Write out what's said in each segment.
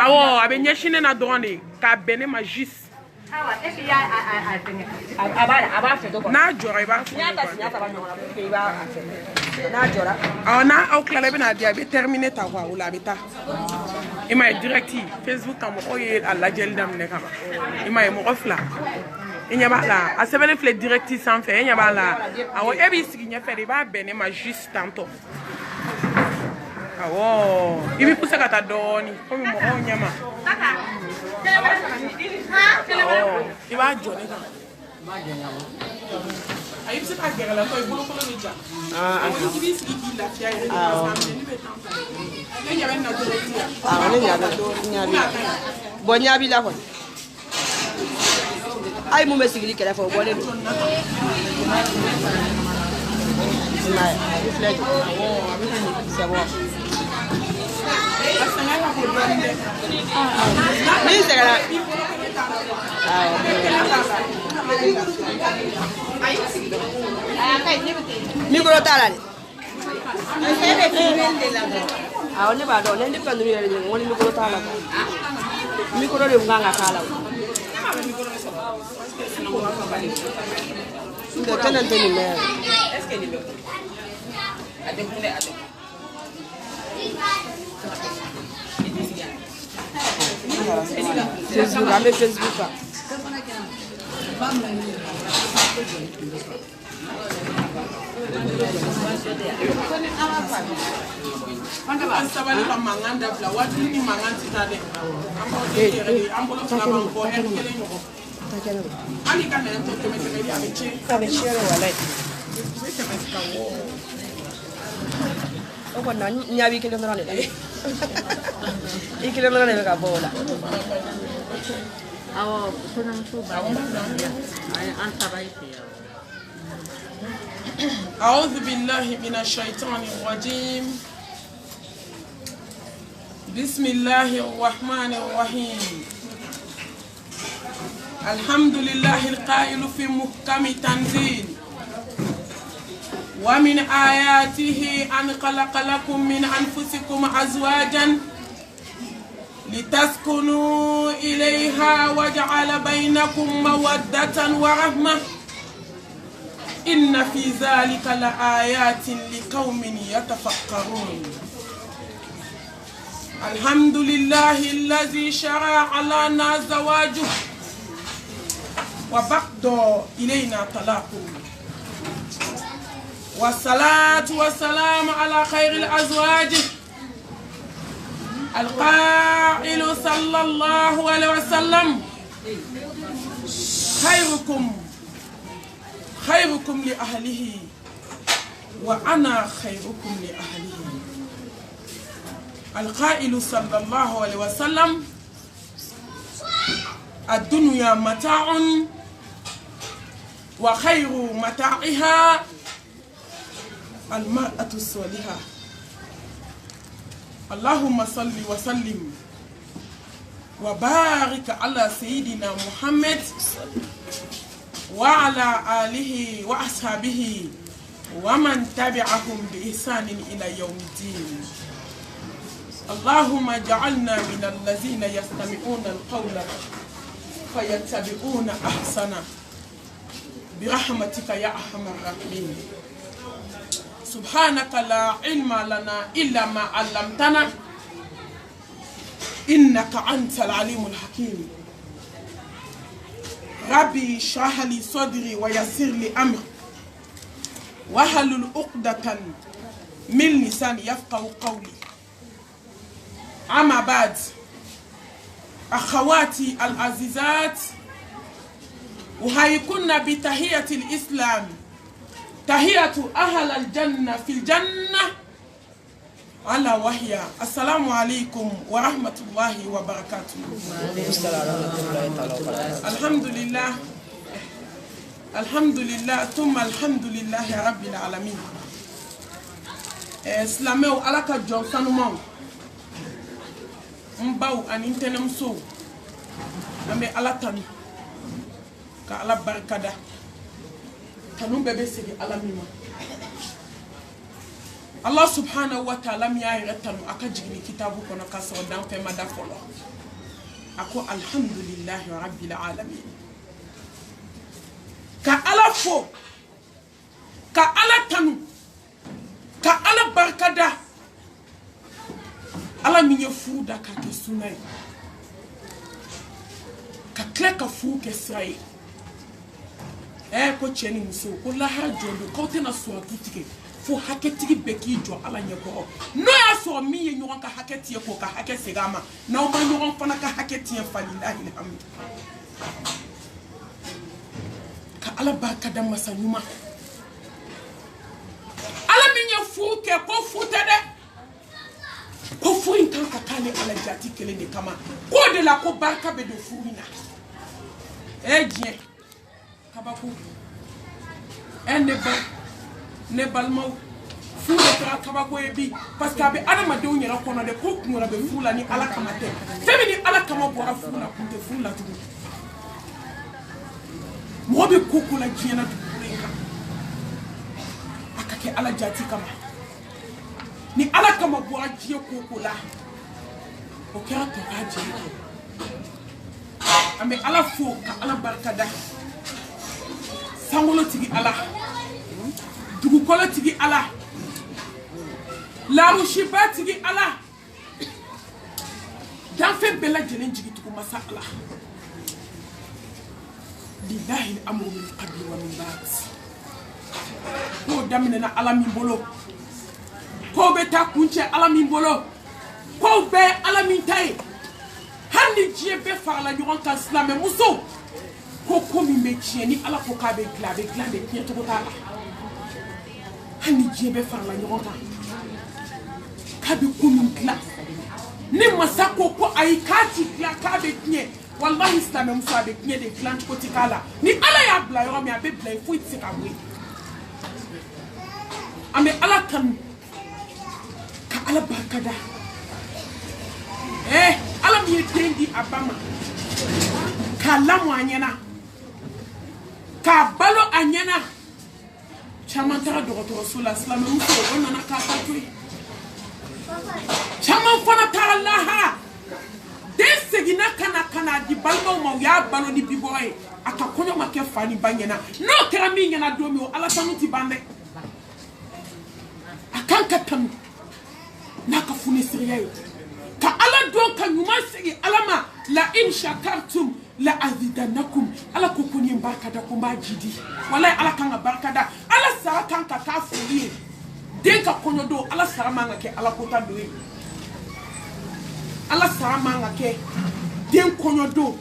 Awo, abe nyeshine na drone ka bene ma jis. Na jora iba. Na au klara bena dia be terminer ta wa ula beta. Ima directi Facebook am oye alla jel dam ne kama. Ima mo ofla. Inya ba la, asebele fle directi sans faire, inya ba la. Awo ebi sigi nya fere ba bene ma jis tanto. Awo, ibi pusa kata doni, komi mo o nyama. Iba jone ka. Ayi bisa ka gera la ko ibolo ko le ja. Ibi sigi la fia ile na ni be tanto. Nya ben na directi ya. Ne nya bo nya bi la ko. Ay mo mesigili kala fo bolé do c'est bon ni c'est là micro tala ah on ba do le pa nduri le ngoni micro tala micro le nganga kala de tenante ni mer est-ce que ni le ade kule ade Facebook ame Facebook ka Manda ba sabali ka manganda bla watu ni manganti tade ambo la banko herkele nyoko ani kana to kemete ya mechi kabechero wala o kona nyabi kile ndana le ikile ndana le ka bola awo tuna msuba anta baiti أعوذ بالله من الشيطان الرجيم بسم الله الرحمن الرحيم الحمد لله القائل في محكم تنزيل ومن آياته أن خلق لكم من أنفسكم أزواجا لتسكنوا إليها وجعل بينكم مودة ورحمة إن في ذلك لآيات لقوم يتفكرون الحمد لله الذي شرع لنا زواجه وبعد إلينا طلاقه والصلاة والسلام على خير الأزواج القائل صلى الله عليه وسلم خيركم لأهله وأنا خيركم لأهله القائل صلى الله عليه وسلم الدنيا متاع وخير متاعها المرأة الصالحة اللهم صل وسلم وبارك على سيدنا محمد وعلى آله وأصحابه ومن تبعهم بإحسان إلى يوم الدين اللهم اجعلنا من الذين يستمعون القول فيتبعون أحسنه برحمتك يا أرحم الراحمين سبحانك لا علم لنا إلا ما علمتنا إنك أنت العليم الحكيم ربي اشرح لي صدري ويسر لي أمري واحلل عقدة من لساني يفقهوا قولي أما بعد أخواتي العزيزات وهيكن بتحية الإسلام تحية أهل الجنة في الجنة على وهي السلام عليكم ورحمة الله وبركاته الحمد لله ثم الحمد لله رب العالمين سلامو على كجوسان مو مباو أن انتنم سو أمي على تاني كعلى بركة تنو بيبي سيدي على ميما Allah subhanahu wa ta'ala mi ya retanu aka jigni kitabu kono ka so dan fe mada folo ako alhamdulillahi rabbil alamin ka ala fo ka ala tanu ka ala barkada ala mi ye fuda ka ke sunay ka kleka fu ke sai ko cheni muso ko la ha jondo ko tena so atutike fo haketigi beki jo ala nyeko no ya so mi ye nyon ka haketi ko ka haketi gama na o ma nyon fana ka haketi falilahi alhamd ka ala baka da masanyuma ala mi ye fu ke ko futade ko fu intan ka kale ala jati kele ne kama ko de la ko barka be do fuina dien kabako ne balmaw fu de tra kabako ebi parce que abe adama de onyera kono de ko kunura be fula ni ala kamate femini ala kama bo afuna kunte fula tu mo be kokula jiena tu akake ala jati kama ni ala kama bo ajie kokula o kera to ajie ambe ala fo ka ala barkada sangolo tigi ala dugu kolo tigi ala laru shiba tigi ala danfe bela jelen jigi tugu masa ala lillahi al-amru min qabli wa min ba'd ko damine na ala min bolo ko be ta kunche ala min bolo ko be ala min tay handi jie be farla nyon kan islam muso ko komi me tieni ala ko ka be glade tiento ko ta handi jie be farla nyon kan ka be komi gla ni masako ko ay kati gla ka be tie wallahi islam muso be tie de gla ko tikala ni ala ya bla yo me abe bla fu itika we ame ala kan ka ala barkada ala mi tendi abama kalamu anyana ka balo anyana chama tara dogoto rasul sallallahu alaihi wasallam ona na ka patwe chama fana tara laha desegina kana di balmo mo ya balo ni biboy aka konyo make fani banyana no kera mi nyana domi o ala tanuti bande akanka tanu naka fune siriyayo ka ala don ka nyuma sigi alama la in shakartum la azidanakum ala ko koni barkada ko ba jidi wallahi ala kan barkada ala sara kan ka furi den ka konyo do ala sara manga ke ala ko ta do ala sara manga ke den konyo do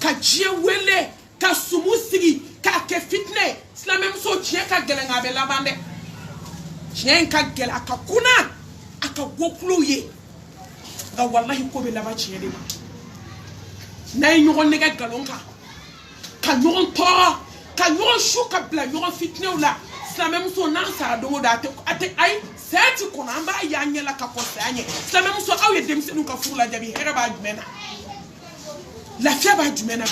ka jie wele ka sumu sigi ka ke fitne islam même so jie ka gelenga be labande jie ka gel aka kuna aka gokluye ga wallahi ko be laba ciede ma nay ñogon nega galonka ka ñogon to ka ñogon shuka bla ñogon fitnew la islam même so nan sa do da te ate ay seti ko na mba ya nyela ka ko sanye islam même so awye dem senu ka fula jabi hera ba jumena la fia ba jumena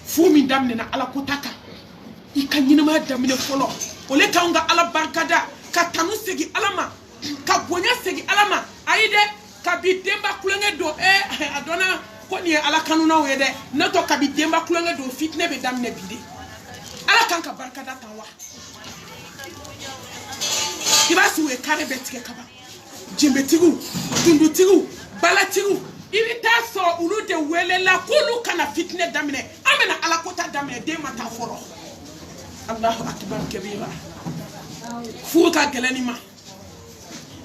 fu mi damne na ala ko taka ikanyina ma damne folo ole ka nga ala barkada ka tanu segi alama ka bonya segi alama ayide kabi demba kulenge do adona ko ni ala kanuna wede nato kabi demba kulenge do fitne be damne bide ala kanka barkada tawa ibasi we kare betike kaba jimbetigu dundutigu balatigu ibita so ulu de wele la kulu kana fitne damne amena ala kota damne de mata foro Allahu akbar kabira fuka gelenima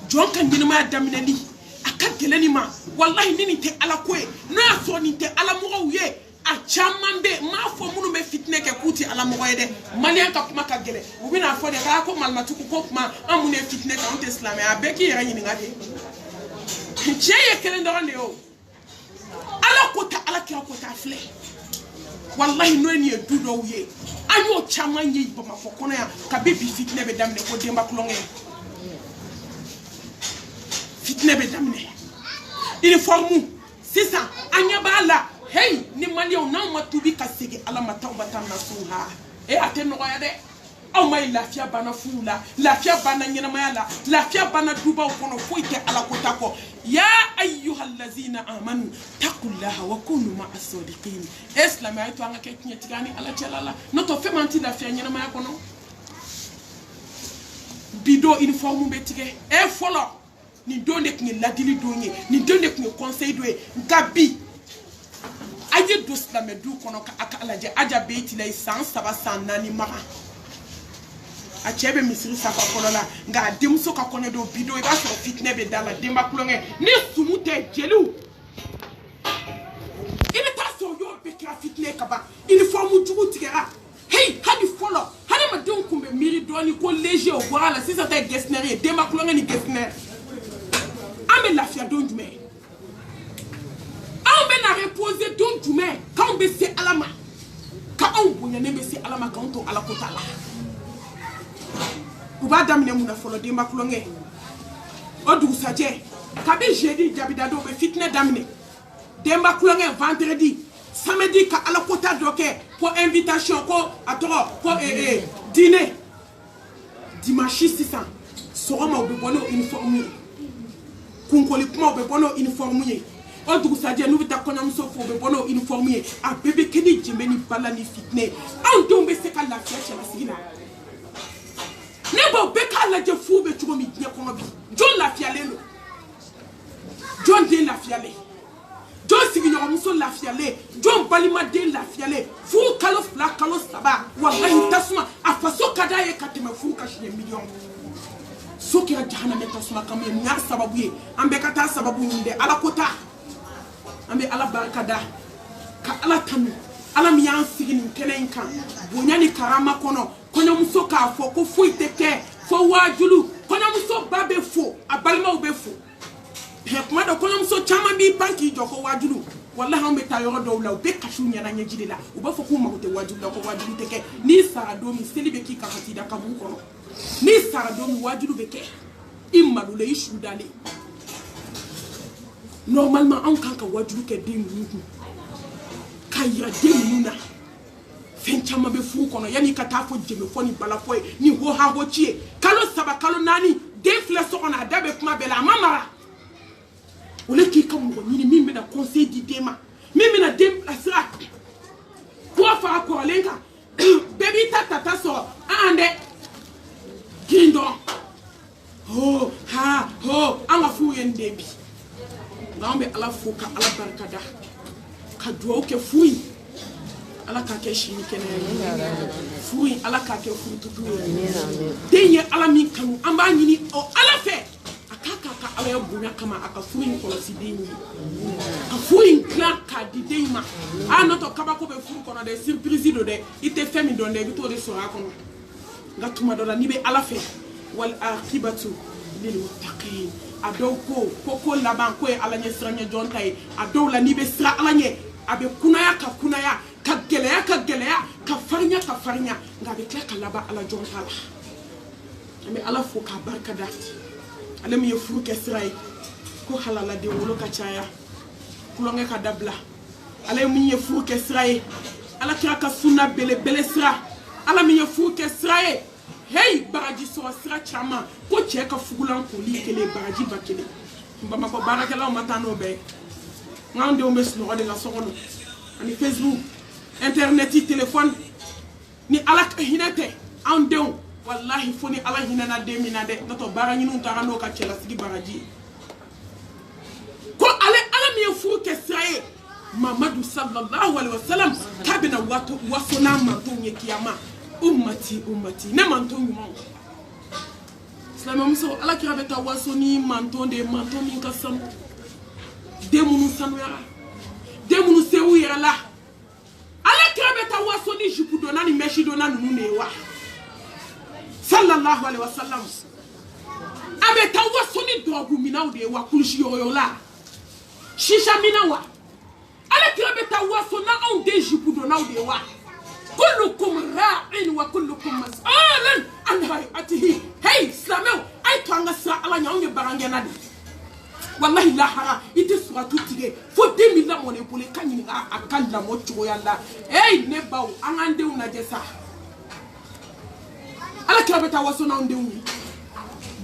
jonka ndinima damne ni akageleni ma wallahi nini te ala koe no aso ni te ala mo ye a chamambe ma fo munu me fitne ke kuti ala mo yede malian ka kuma ka gele ubina fo de ka ko malmatu ko kuma amune fitne ka onte islamé abeki yera nyini ngade cheye kele ndonde o ala ko ta ala kira ko ta fle wallahi no ni edudo ye ayo chamanye ibo ma fo kono ya ka bibi fitne be damne ko demba klonge fitne be damne uniforme c'est ça anya bala hey ni malion na matubi kasege ala matawbatan nasuha ateno ya de aw ma lafiya bana furu la lafiya bana ɲɛnamaya la lafiya bana dubaw kɔnɔ foyi tɛ ala ko ta kɔ ya ayyuhallazina amanu taqullaha wa kunu ma'as sadiqin silamɛya to an ka kɛ tiɲɛtigiya ni ala cɛla la n'o tɛ fɛn man ti lafiya ɲɛnamaya kɔnɔ bido uniforme bɛ tigɛ fɔlɔ nin don de tun ye ladili don ye nin don de tun ye conseil don ye nka bi a ye don silamɛ du kɔnɔ ka a ka lajɛ aja bɛ tila ye san 3 san 4 maga a cɛ bɛ misiri safa fɔlɔ la nka a denmuso ka kɔɲɔ don bido i b'a sɔrɔ fitinɛ bɛ da la denba kulonkɛ ni sumu tɛ jeliw i bɛ taa sɔrɔ yɔrɔ bɛɛ kɛra fitinɛ ka ban uniforme jugu tigɛra hei hali fɔlɔ hadamadenw tun bɛ miiri dɔɔni ko léger o bɔra la sisan tɛ gestionnaire ye denba kulonkɛ ni gestionnaire an bɛ lafiya don jumɛn anw bɛ na reposer don jumɛn k'anw bɛ se ala ma k'anw bonyanen bɛ se ala ma k'anw to ala ko ta la u b'a daminɛ mun na fɔlɔ denba kulonkɛ o dugusajɛ kabi jeudi jabida dɔw bɛ fitinɛ daminɛ denba kulonkɛ vendredi samedi ka ala ko ta dɔ kɛ ko invitation ko a tɔgɔ ko dîner dimanche sisan sɔgɔma u bɛ bɔ n'o uniforme ye kunkoli kuma u bɛ bɔ n'o uniforme ye o dugusajɛ n'u bɛ taa kɔɲɔmuso fo u bɛ bɔ n'o uniforme ye a bɛɛ bɛ kɛ ni jɛnbɛ ni bala ni fitinɛ anw denw bɛ se ka lafiya cɛlasigi la ne b'aw bɛɛ k'a lajɛ fu bɛ cogo min diɲɛ kɔnɔ bi jɔn lafiyalen don jɔn den lafiyalen jɔn sigiɲɔgɔnmuso lafiyalen jɔn balimaden lafiyalen furu kalo 2 kalo 3 walahi tasuma a faso ka d'a ye ka tɛmɛ furu ka siɲɛ miliyɔn so kɛra jahanamɛ tasuma kama ye mun y'a sababu ye an bɛɛ ka taa sababu ɲini dɛ ala ko ta an bɛ ala barika da ka ala tanu ala min y'an sigi nin kɛnɛ in kan bonya ni karama kɔnɔ kɔɲɔmuso k'a fɔ ko foyi tɛ kɛ fo waajulu kɔɲɔmuso ba bɛ fo a balimaw bɛ fo kuma dɔ kɔɲɔmuso caman b'i pan k'i jɔ ko waajulu walahi anw bɛ taa yɔrɔ dɔw la u bɛ kasi u ɲɛna ɲɛji de la u b'a fɔ k'u mago tɛ waajulu la ko waajulu tɛ kɛ n'i sara don min seli bɛ k'i kan ka t'i da kaburu kɔnɔ n'i sara don min waajulu bɛ kɛ i malola i su dalen normalement anw kan ka waajulu kɛ den ninnu kun ka yira den ninnu na fɛn caman bɛ furu kɔnɔ yanni ka taa fɔ jɛmɛfɔ ni balafɔ ye ni hohaho ci ye kalo 3 kalo 4 den filɛ so kɔnɔ a da bɛ kuma bɛɛ la a ma mara o le k'i ka mɔgɔ ɲini min bɛna conseil di den ma min bɛna den bilasira kura fara kɔrɔlen kan bɛɛ b'i ta tata sɔrɔ an dɛ girin dɔrɔn ho ha ho an ka furu ye nin den bi nka an bɛ ala fo ka ala barika da ka dugawu kɛ furu in ala k'a kɛ sini kɛnɛya ye furu in ala k'a kɛ furututu ye den ye ala min kanu an b'a ɲini o ala fɛ a k'a ka ala ye bonya kama a ka furu in kɔlɔsi den ye ka furu in dilan k'a di den ma a n'o kabako bɛ furu kɔnɔ dɛ surprise don dɛ i tɛ fɛn min dɔn dɛ i bɛ t'o de sɔrɔ a kɔnɔ nka tuma dɔ la n'i bɛ ala fɛ wal akibatu lil muttaqin a dɔw ko laban ko ye ala ɲɛ siran ɲɛ jɔn ta ye a dɔw la n'i bɛ siran ala ɲɛ a bɛ kunaya ka kunaya ka gɛlɛya ka gɛlɛya ka farinya ka farinya nka a bɛ tila ka laban ala jɔn ta la an bɛ ala fo k'a barika da ale min ye furu kɛ sira ye ko halala den wolo ka caya kulonkɛ ka dabila ale min ye furu kɛ sira ye ala kira ka sunna belebele sira ala min ye furu kɛ sira ye hey baraji sɔrɔ sira caman ko cɛ ka fugulan koli kelen baraji ba kelen bamakɔ baarakɛlaw ma taa n'o bɛɛ n'anw denw bɛ sunɔgɔ de la so kɔnɔ ani facebook internet téléphone ni ala ka hinɛ tɛ anw denw wallahi fo ni ala hinɛna den min na dɛ n'o tɛ baara ɲiniw taara n'o ka cɛlasigi baraji ye ko ala min ye furu kɛ sira ye mamadu sallallahu alaihi wasallam k'a bɛna waso n'a mantonw ye kiyama ummati ne manton ɲumanw silamɛmuso ala kira bɛ taa waso ni manton de ye manton min ka sanu den minnu sanuyara den minnu sewu yɛrɛ la ala kira bɛ taa waso ni jupu donna ni mɛsi donna ninnu de ye wa sallallahu alaihi wasallam a bɛ taa waso ni dɔgɔku minɛnw de ye wa kulusi yɔrɔyɔrɔla shisha minɛn wa ala kira bɛ taa waso na anw den jupu donnaw de ye wa kullukum ra'in wa kullukum mas'alun an hayatihi hey silamɛw a ye to an ka siran ala ɲɛ anw ye bagangɛnna de wallahi lahara i tɛ suratu tigɛ fo den min lamɔna i bolo i ka ɲininka a ka lamɔ cogoya la hey ne baw an k'an denw lajɛ sa kira beta waso na onde wi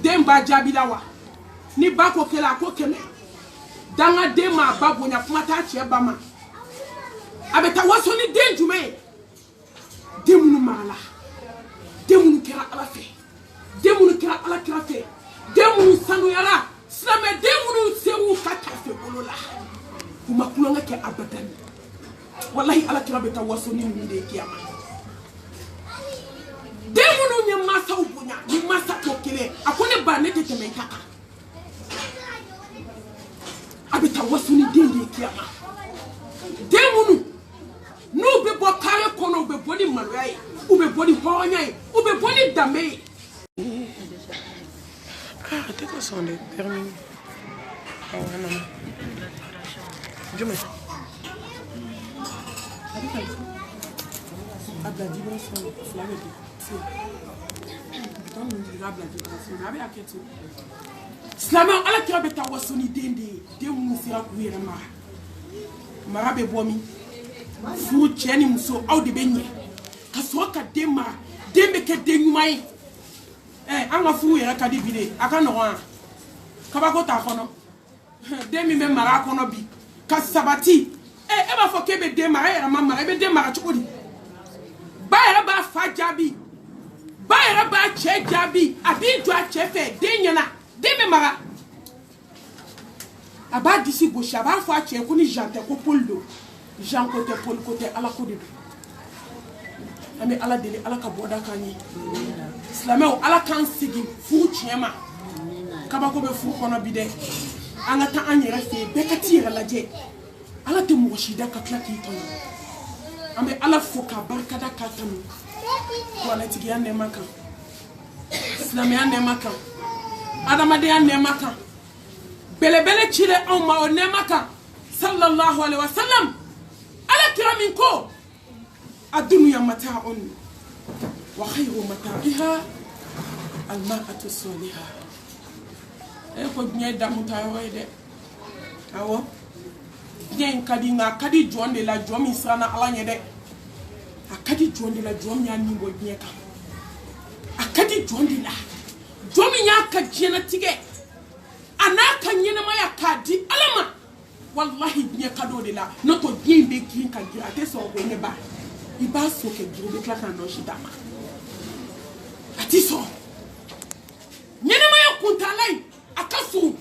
dem ba jabila wa ni ba ko kela ko keme danga dem ma babo nya kuma ta che ba ma abeta waso ni den jume demunu mala demunu kira ala fe demunu kira ala kira fe demunu sanu yara slame demunu sewu kata fe bolola kuma kulonga ke abadan wallahi ala kira beta waso ni nde kiyama demunu nya masa ubunya ni masa kokele akone ba ne tete men kaka abeta waso ni dende kiyama demunu no be bo kare kono be boni marai ube boni honya ube boni dame arrêtez que ça on est terminé non Dieu merci Abladi bon son flamme de on dira Abladi bon son avec aketo Slama ala kira beta wasoni dende de mu sira kuire ma marabe bomi fu cheni muso awde benye kaso ka dema dembe ke denyumai anga fu yera kadi bide aka no an kabako ta kono demi me mara kono bi ka sabati e ba fo kebe dema era mama ebe dema chukudi ba era ba fa jabi ba era ba che jabi abi do a che fe denyana demi mara aba disi go shaba fo a che ko ni jante ko poldo Jean côté Paul côté ala ko de ami ala dele ala ka boda kanyi islamé ala kan sigi fu chema kaba ko be fu kono bide anga ta anyere fe be ka tire la je ala te mo shida ka klaki to ami ala fu ka barka da ka tamu ko ala tigi ande maka islamé ande maka adama de ande maka bele bele chire on ma on maka sallallahu alaihi wasallam ala kiraminko الدنيا متاع وخير متاعها المرأة الصالحة eko nye damu tayo de awo bien kadi nga kadi jonde la jomi sana ala nye de akadi jonde la jomi ya nimbo nye ka akadi jonde la jomi nya ka jena tige anaka nyene ma ya kadi alama wallahi nye kado de la noto bien be kin ka gira te so ko ne ba iba so ke giro de klaka no shidama ati so nyene ma ya kuntalai akasu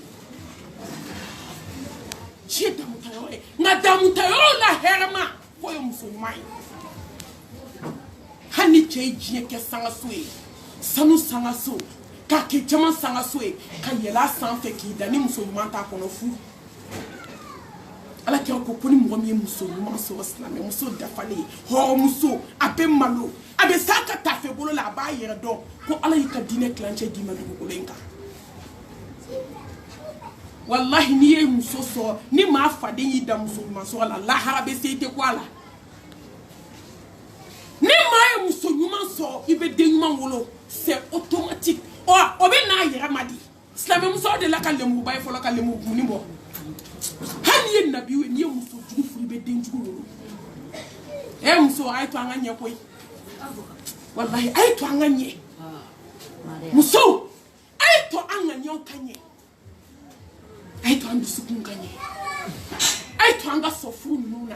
jeda mutayo na damutayo la herma ko yo musumai hani cheji ke sanga suwe sanu sanga so ka ke jama sanga suwe ka yela sanfe ki dani musumai ta kono fu ala kira ko poni mo mi muso mo so islam muso dafale ho muso abe malo abe saka tafe bolo la ba yere do ko ala yika dine clanche di madu ko lenka wallahi ni e muso so ni ma fade yi da muso ma so ala la harabe sete ko ala ni ma e muso nyuma so ibe de nyuma wolo c'est automatique obe na yere madi islam muso de la kalemu bay fo la kalemu ni mo hani nabi we ni muso jugu furi be den jugu muso ay to anga nye koy wallahi ay to anga nye muso ay to anga nye kanye ay to andu sukun kanye ay to anga sofu nuna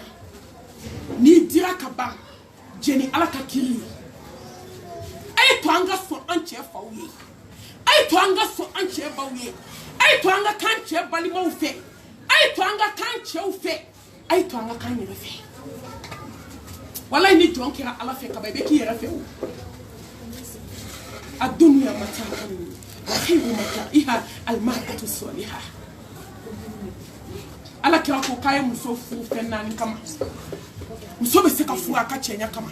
ni dira kaba jeni ala ka kiri ay to anga so anche fawi ay to anga so anche bawi ay to anga kanche bali mo fe ay to anga kan cheufe ay to anga kan yerefe wallahi ni jonkira ala fe ka bebe ki yerefe الدنيا متاع وخير متاعها المرأة الصالحة ala kira ko kaye muso fu fenani kama muso be se ka fu aka chenya kama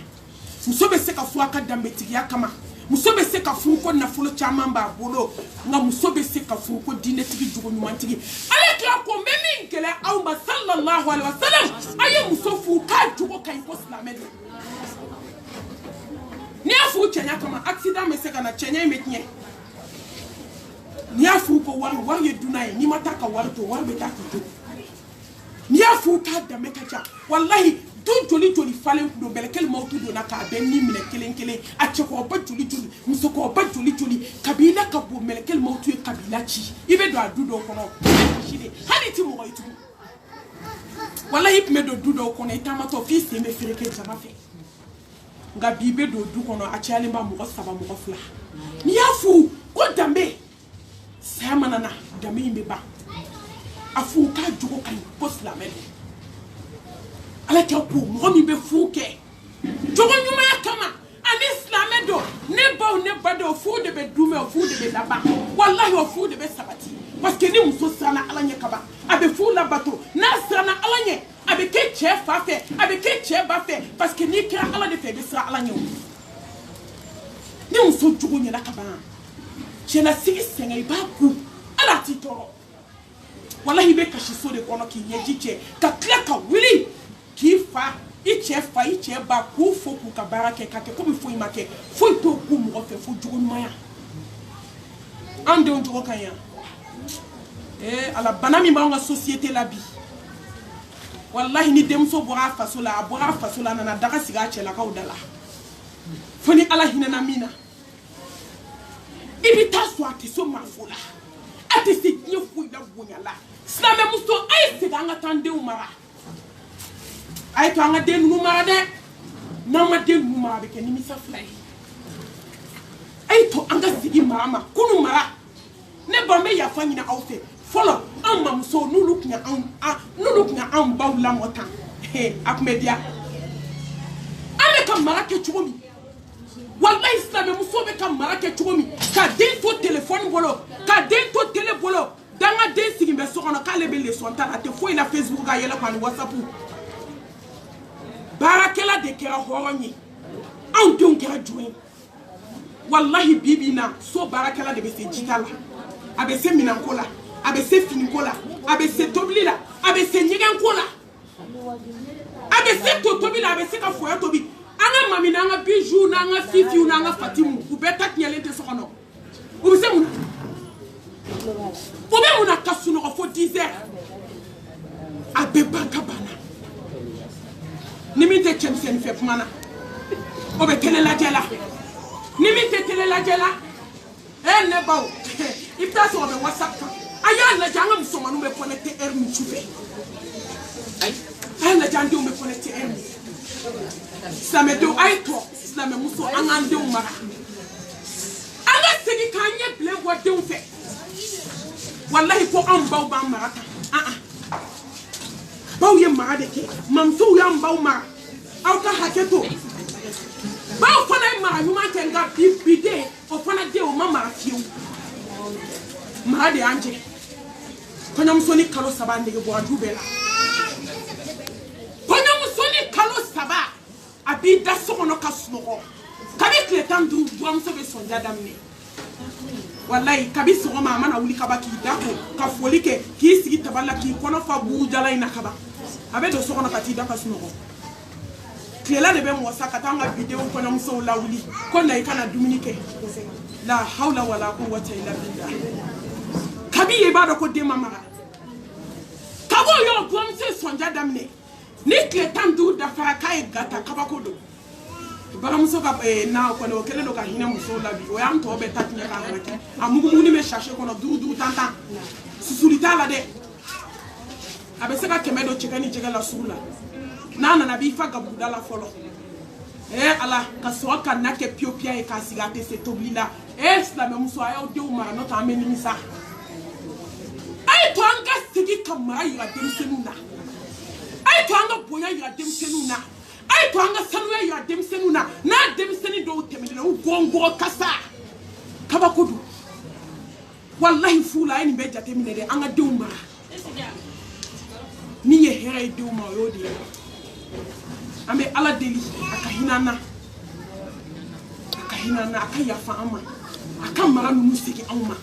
muso be se ka fu aka dambetiya kama muso be se ka fu ko na fulo chama mba bolo nga muso be se ka fu ko dine tigi jugo nyumantigi ala kira ko memi ngele au ma sallallahu alaihi wasallam aye muso fu ka jugo kai ko islamed ni afu chenya kama accident me se kana chenya imetinye ni afu ko war ye dunaye ni mataka war to war be ta ko ni afu ka da mekacha wallahi tout joli joli falen do belekel mawtu do naka ben ni mine kelen kelen a cheko ba joli joli musoko ba joli joli kabila ka bo melekel mawtu e kabila chi ibe do adu do kono shide hani ti mo itu wallahi me do du do kono itama to fils me fereke jama fe nga bibe do du kono a chali mba mo saba mo fla ni afu ko dambe sama nana dambe imbe ba afu ka jugo kan post la mel ala ka po mo mi be fuke jogo nyuma ya kama an islam do ne ba do fu de be dume fu de be laba wallahi o fu de be sabati parce que ni muso sana ala nya kaba abe fu la bato na sana ala nya abe ke chef fa fe abe ke chef ba fe parce que ni kira ala de fe be sra ala nya ni muso jogo nya la kaba je na sigi senga ba ku ala ti toro wallahi be kashi so de kono ki nyeji che ka kla ka wili ki fa iche ba ku fo ku ka barake ka ke ko mi fo imake fo to ku mo fe fo jogo maya ande on jogo kanya ala banami ba nga société la bi wallahi ni demso bora fasola na daga siga chela ka udala foni ala hinana mina ibita swati so mafola ate se nye fu da bonyala slame musto ay se nga tande umara ay to nga den numara de na ma den numara be ke ni misa fly ay to anga sigi mama kunu mara ne bombe ya fanyina awte follow amma muso nuluknya an bawla mota akmedia ame kam marake chugomi wallahi islam muso be kam marake chugomi ka den to téléphone bolo ka den to télé bolo danga den sigi be sokono ka lebe le sonta ate foi na Facebook ga yela kwa WhatsApp barakela de kera horonyi an don kera join wallahi bibina so barakela de be se jikala abe se minankola abe se finikola abe se toblila abe se nyigenkola abe se tobila abe se ka foya tobi anga mami na anga bijou na anga fifi na anga fatimu ubeta nyele te sokono ubise muna kasuno ko fo 10 heures abe banka bana nimite chemsen fe kumana obe tele la jela nimite tele la jela ne bawo ifta so be WhatsApp aya la janga musoma no be connecter ermi chufe ay la janga me connecter ermi same do ay to same muso angande umara anga sigi kanye ble bo de ufe wallahi ko am baw ba marata baw ye mara de ke mamso ya mbaw mara aw ka haketo baw fana mara nyuma kenga bibide o fana de o mama fiu mara de anje konya musoni kalo saba ndege bo adubela konya musoni kalo saba abi da sokono kasnoko kabi kletan du muso be sonja damne wallahi kabi sogo mama na wuli kabaki dako ka folike ki sigi taballa ki kono fa bu jala ina kaba abe do sokono kati da kasnoko klela de be mo saka tanga video konya muso la wuli konna ikana dominike la hawla wala quwwata illa billah kabi yeba do ko de mama kabo yo bom se sonja damne ni kletan du da faraka e gata kabako do bara muso ka na ko no kele do ka hina muso la bi o yam to be tatnya ka harake amugu muni me chercher kono du tanta susulita la de abe se ka kemedo chekani chekala sula nana na bi fa gabuda la folo ala ka so ka na ke piopia e ka sigate se toblila la me muso ayo de umara no ta ameni misa ay to anga sigi kamara ya dem senuna ay to anga boya ya dem senuna ay to anga sanwe ya dem senuna na dem seni do temele u gongo kasa kabakodu wallahi fula ni be jate mine de anga de umara ni ye here de umara yo de ame ala deli akahinana akayafa ama akamara nu musiki ama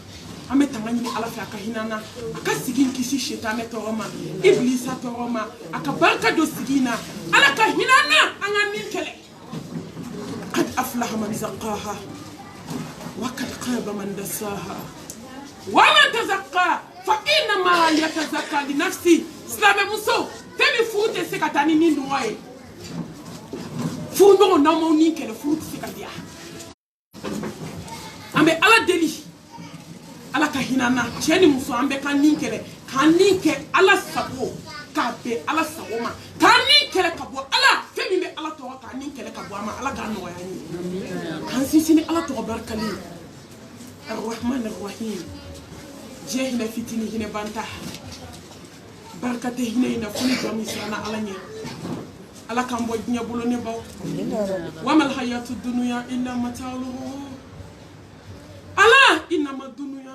ame tangani ala fa akahinana akasigi kisi shetane toroma iblisa toroma akabarka do sigina ala kahinana anga ninkele qad aflaha man zaqaha wa qad khaba man dasaha wa man tazaqqa fa inma yatazakka li nafsi slame muso temi fute sekatani nindu wae furu ɲɔgɔn n'aw m'aw ni kɛlɛ furu tɛ se ka diya an bɛ ala deli ala ka hinɛ an na cɛ ni muso an bɛ ka ni kɛlɛ k'an ni kɛ ala sago k'a bɛn ala sago ma k'an ni kɛlɛ ka bɔ ala fɛn min bɛ ala tɔgɔ k'an ni kɛlɛ ka bɔ a ma ala k'a nɔgɔya an ye k'an sinsin ni ala tɔgɔ barikalen arrahman arrahim diɲɛ hinɛ fitinin hinɛ banta barika tɛ hinɛ in na fo ni jɔn min siranna ala ɲɛ ala k'an bɔ diɲɛ bolo ne baw wamal hayatu dunuya illa mata'ul ala innama dunuya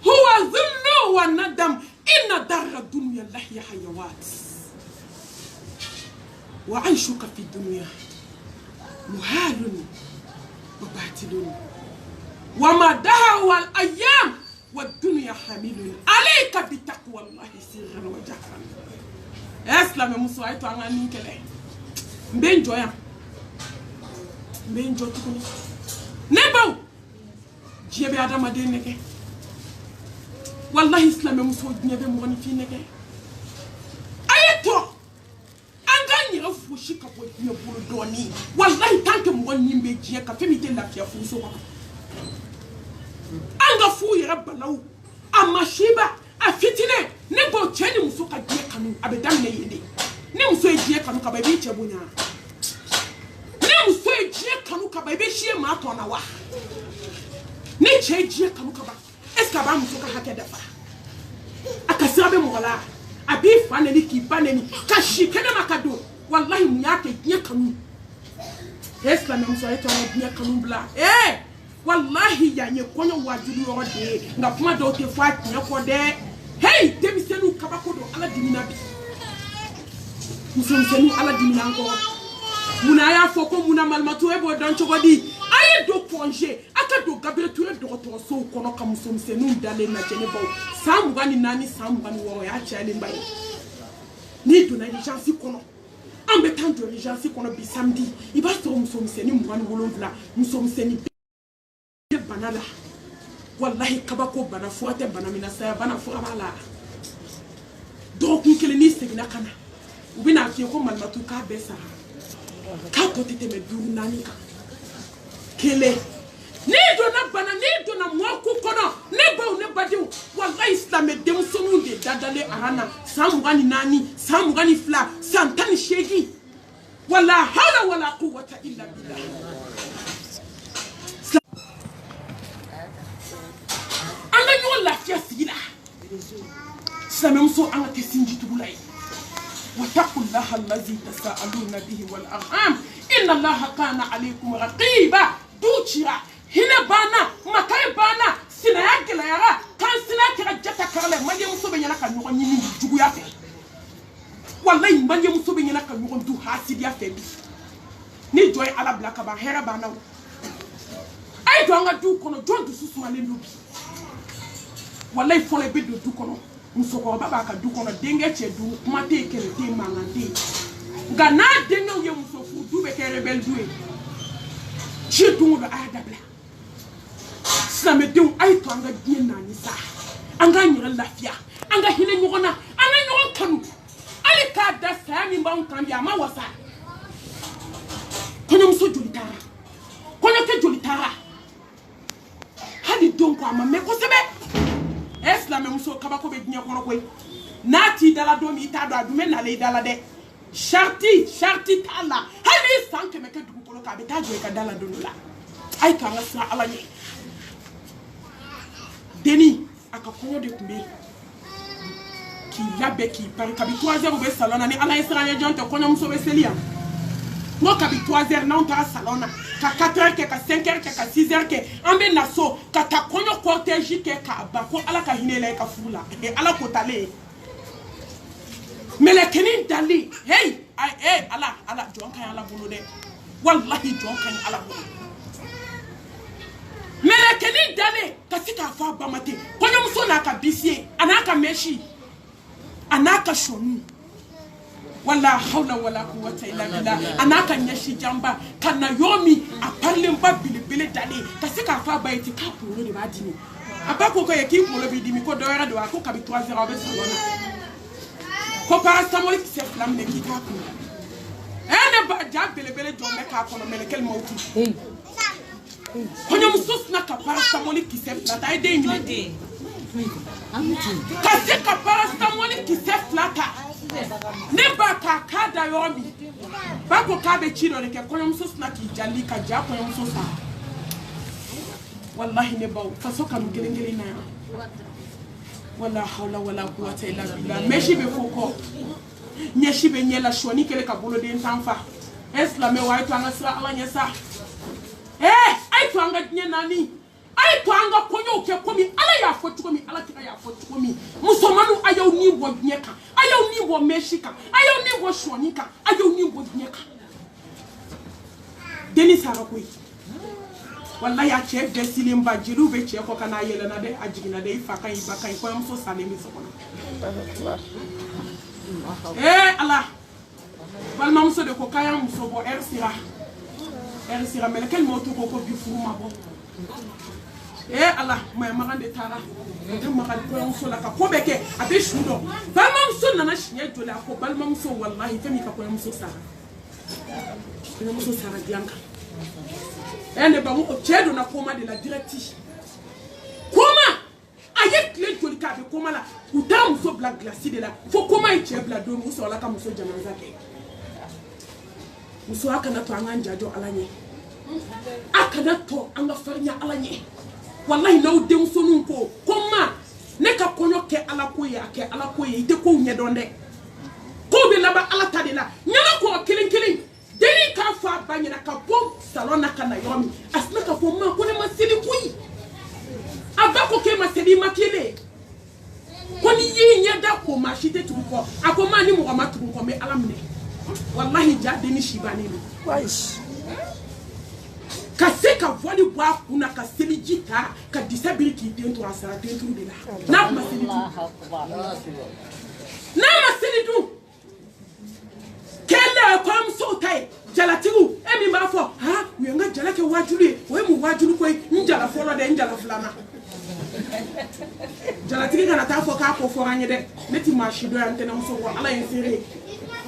huwa dhillu wa nadam inna darra dunya lahi hayawat wa aishuka fi dunya muhalun wa batilun wa ma daha wal ayyam wa dunya hamilun alayka bi taqwallahi sirran wa jahran eslam muso ay to angani kele mbe njoya mbe njo tukuni nebaw jibe adama de neke wallahi islam muso nyebe mo ni fi neke ayeto anga nyira fushi ka bo ne bulu doni wallahi tanke mo ni mbe jiye ka femi te lafiya fu so ko anga fu yera balaw amma shiba a fitine ne bo cheni muso ka jiye kanu abedam ne yende ne muso jiye kanu ka baby chebunya ne muso jiye kanu ka baby shie ma to na wa ne che jiye kanu ka ba eska ba muso ka hake dafa akasira be mola abi fa ne ni ki ba ne ni ka shikene makado wallahi mu yake jiye kanu eska na muso ayi to na jiye kanu bla wallahi ya nye konyo wajuru yo de nga kuma do te fa tinya ko de hey demi senu kabako do ala dimina bi musum senu ala dimina ko muna ya foko muna malmatu e bo don chogodi ayi do congé aka do gabre toure do to so kono kam musum senu dale na jene baw samu gani nani samu gani wo ya chale mbay ni do na urgence kono ambe tant de urgence kono bi samedi iba so musum senu mwani wolonvla musum senu banala wallahi kabako bana fuate bana mina saya bana fuamala donc kele ni segna kana ubina ki ko malmatu ka besa ka ko tete me duru nani ka kele ni do na bana ni do na mwaku kono ne ba ne badiu wallahi islam dem sonu de dadale arana samu gani nani samu gani fla santani shegi wala hawla wala quwwata illa billah سنمسو أنا تسنجي تقولي واتقوا الله الذي تساءلون به والأرحام إن الله كان عليكم رقيبا دوتشرا هنا بانا مكاي بانا سناك لا يرى كان سناك رجتا كرله ما يمسو بينا كان نقول نيني جوجو يافي والله ما يمسو بينا كان نقول دو حاسد يافي ni joy ala blaka ba hera bana ay do nga du kono jon du susuma le lobi wallahi fole be do du kono musoko baba ka du kono denge che du kuma te kere te mangante nga na denge ye musofu du be kere bel duwe che du do aya dabla sama de ay to anga dien na ni sa anga nyira lafiya anga hile nyogona anga nyogon kanu ali ka da sa mi ba on kan ya ma wasa kono muso julitara kono ke julitara hadi donc ama me ko sebe la même chose kabako be dinya kono koy nati dala domi ita do adume na le dala de sharti tala hali sanke me ke dugu kono ka be tajo ka dala donula ay ka nga sa ala ni deni aka kono de kumbe ki labe ki par kabi 3h be salona ni ala isranya jonte kono muso be selia no kabi 3h na on ta salona ka 4h ke ka 5h ke ka 6h ke ambe naso ka ta konyo cortège ke ka ba ko ala ka hinela ka fula e ala ko tale melekeni dali hey ay ala jon kan ala bulu de wallahi jon kan ala bulu melekeni dali ka sita fa ba mate konyo muso na ka bisie anaka meshi anaka shonu wala hawla wala quwwata illa billah anaka nyashi jamba kana yomi aparle mba bilibele dale kasika fa baiti ka polo de badini abako ko yeki polo bi dimi ko doyara de wa ko kabi 3h be salona ko parastamol se flam ne ki ka ko ene ba ja belebele jombe ka kono melekel mauti konyo musos na ka paracetamol ki se plata ide imite kasi ka paracetamol ki se plata ne ba ka kada yomi ba ko ka be chiro ne ke konyo musos na ki jali ka ja konyo musos wallahi ne ba faso kam gelengele na wala hawla wala quwwata illa billah meshi be foko nyeshi be nyela shoni kele ka bolo de ntanfa eslame wa itu anga sira ala nyesa ai to anga nyenani ai to anga konyo ke komi ala ya fotu komi ala kira ya fotu komi musomanu ayo ni bo nyeka ayo ni bo meshika ayo ni bo shoni ka ayo ni bo nyeka deni sara koy wallahi a chef de silimba jiru be che ko kana yele na de ajigina de ifa kan iba kan ko am so sale mi so kono ala bal mam so de ko kayam so bo ersira mele kel moto ko bi fuma bo ala ma magande tara de magal ko am so la ka ko beke abe shudo bal mam so na shinya jola ko bal mam so wallahi temi ka ko am so sara dianka ene ba mo chedo na koma de la directive koma ayet le joli ka be koma la uta muso black glace de la fo koma e che bla do muso la ka muso jamaza ke muso aka na to anga jo alanye aka na to anga farnya alanye wallahi na ude muso nun ko koma ne ka konyo ke ala ko ye ite ko nye donde ko be laba ala tadela nyala ko kilin deni ka fa banyana ka bom salon na kana yomi asna ka fo ma ko ne maseli kuyi aba ko ke maseli makele ko ni yi nya da ko ma shite tu ko akoma ni mo ma tu ko me alamne wallahi ja deni shibani ni waish ka se ka voli bwa kuna ka seli jita ka disability dentro asara dentro de la na maseli du kella kom so tai jalatigu emi ba fo ha we nga jalake wajulu we mu wajulu koy njala folo de njala flana jalatigi kana ta fo ka ko fo ranye de meti mashido antena mso ko ala insere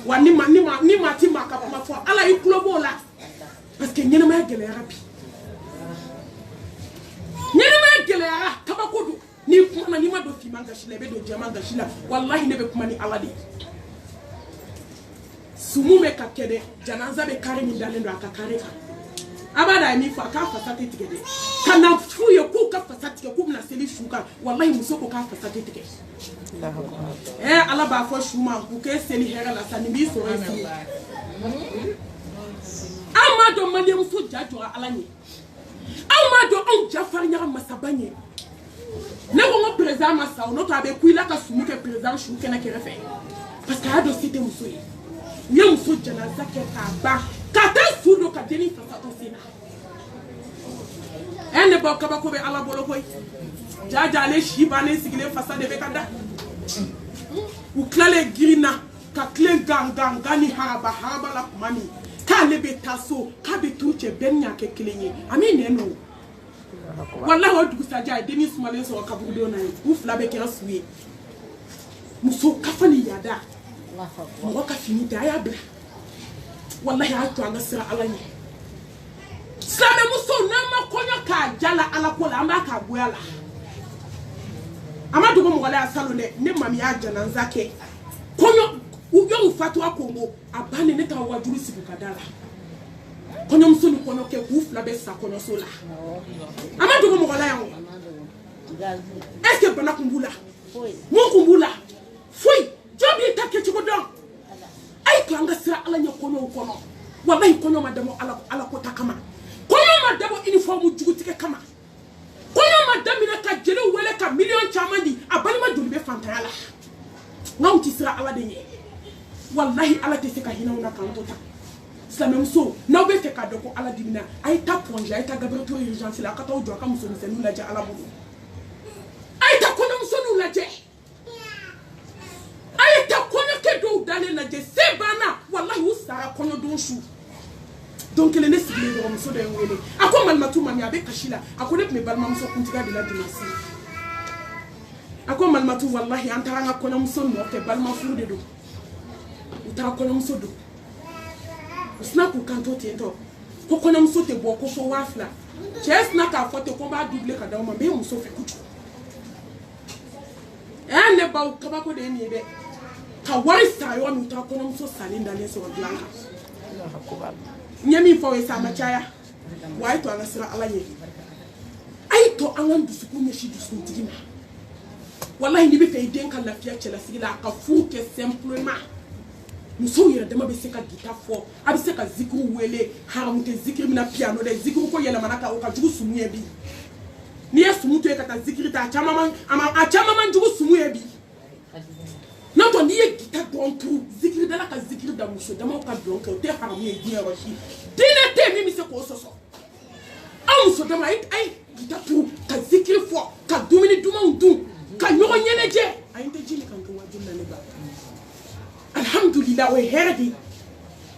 wa ni ma ti ma ka ma fo ala yi globo la parce que nyene ma gele rapi nyene ma gele ara kaba kodu ni kuma ni ma do fi manga shila be do jama nga shila wallahi ne be kuma ni ala de sumume kakede janaza be kare mi dalendo akakare ka abada mi fa ka fasate tigede kana fuye ku ka fasate ku na seli shuka wallahi musoko ka fasate tigede ala ba fo shuma ku ke seli hera la sani bi so resi amado mali muso jajo alanye amado on jafar nya masabanye ne ko président masa no to abe kuila ka sumuke président shuke na kerefe parce que ado cité muso yi yam so janaza ke ba kata sudo ka deni fasa osina ene ba ka ba ko be ala bolo koy jaja le shibane sigile fasa de be kada u klale girina ka klen gangani haba la mami ka le be taso ka be tuche benya ke klenye ami neno wallahi o dugu saja deni sumale so ka budo na u fla be kera suye muso kafani yada mwaka fini daya bla wallahi hatu anga sira alanye slame muso na makonyo ka jala ala kola amba ka boyala amadu mo wala salone ne mami ya jana nzake konyo uyo mfatu akongo abane ne ta wajuru sibu kadala konyo muso ni kono ke kufla be sa konyo sola amadu mo wala yango est-ce que bana kumbula mo kumbula foi jobi take chiko don ay ko anga sira ala nyakono kono wallahi konyo madamo ala ko takama konyo madamo uniforme jugutike kama konyo madami na ka jele wele ka million chamandi abali ma jolibe fantala ngam ti sira ala de wallahi ala te seka hina una kan tota islam so na be te ka doko ala dimina ay ta ponja ay ta gabrato urgence la ka taw jo ka muso ni la ja ala bodu ay ta kono muso nu la je ay ta kono ke do dale na je sebana wallahi usara kono do shu donc le nesi le muso de ngene ako malmatu mami abe kashila ako ne me balma muso kuntiga de la dimasi ako malmatu wallahi antara kono muso no te balma fu de do utara kono muso do Snap ou kanto tiento. Ko kona muso te bo ko fo wafla. Chess na ka foto ko ba double ka dawo me muso fe kutu. Ne ba ka ba ko de ni be. Ka wari sa yo mi ta kona muso salinda le so blanca. Nyami fo we sa machaya. Why to anasira ala ye. Ai to anwan du suku me shi du sun tigina. Wallahi ni be fe den kan lafiya chela sigila ka fu ke simplement. Muso yera dama be se ka guitar fo, abi se ka zikru wele, haramute zikri mina piano de zikru ko yela manaka o ka jugu sumu ebi. Ni ya sumu to e kata zikri ta chama man jugu sumu ebi. Nato ni ye guitar don tru zikri dala ka zikri da muso dama ka don ka te haramu e dia roshi. Dine te mi se ko soso. Muso dama ai guitar tru ka zikri fo, ka dumini duma undu, ka nyogo nyeneje. Ai nte jini kan ko wajuna ne ba. Alhamdulillah we herdi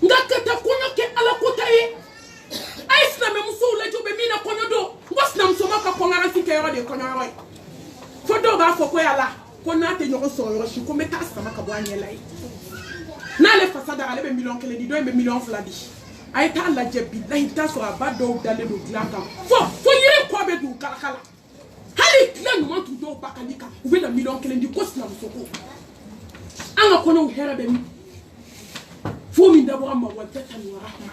ngakata kono ke ala kotaye aisna me muso la jobe mina kono do wasna msoma ka kongara sike yoro de kono roy fodo ba foko yala kona te nyoro so yoro shi ko meta sama ka bwanye lai na le fasada ale be million kele di do be million fladi ay ta la jebi la hita so abado dale do glaka fo yire ko be du kala hali plan mo tu do bakalika u be la million kele di kosna msoko anga kono hera be mi fumi ndabo amma wadatan wa rahma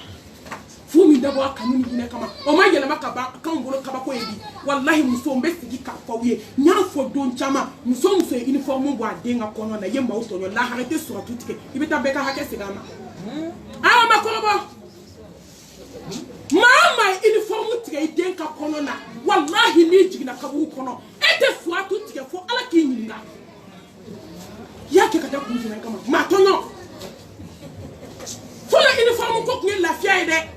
fumi ndabo akamuni ine kama o ma yela makaba kan bolo kaba ko ebi wallahi muso mbesigi ka fawiye nya fo don chama muso uniforme bo adenga kono na yemba utonyo la harete sura tutike ibeta beka hake sigama makorobo mama uniforme tike idenga kono na wallahi ni jigina kabu kono ete sura tutike fo ala kinyinga yake kata kunjina kama matonyo fola uniforme ko kne la fiade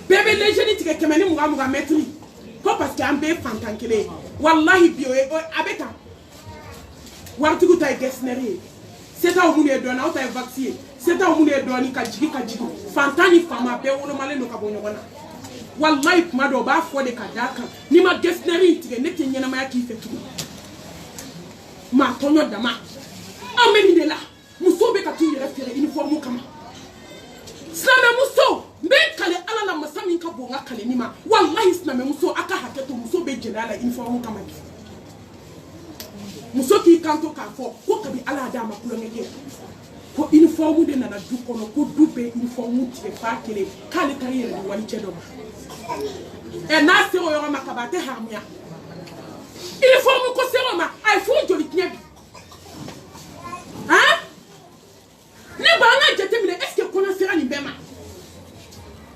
bébé les jeunes tike kemeni muga metri ko parce que ambe fantankele wallahi bio abeta wartu ko tay gesneri c'est ta omune dona o tay vaccine c'est ta omune doni ka jigi fantani fama be wolo male no ka bonyo wana wallahi kuma do ba fo de kadaka ni ma gesneri tike nete nyana ma yaki fetu ma tonyo dama ameni de la muso be ka tu yere fere uniforme kama sana muso be kale ala la masami ka bonga kale nima wallahi sana muso aka haketo muso be jelala uniforme kama muso ki kanto ka fo ko kabi ala da ma kulo ngeke ko uniforme de na du kono ko dube uniforme ti fa kele kale carrière ni wali chedo e na se o yo makabate hamia uniforme ko se o ma ay fo joli knebi hein ne ba nga jete mi est-ce que kono sera ni bema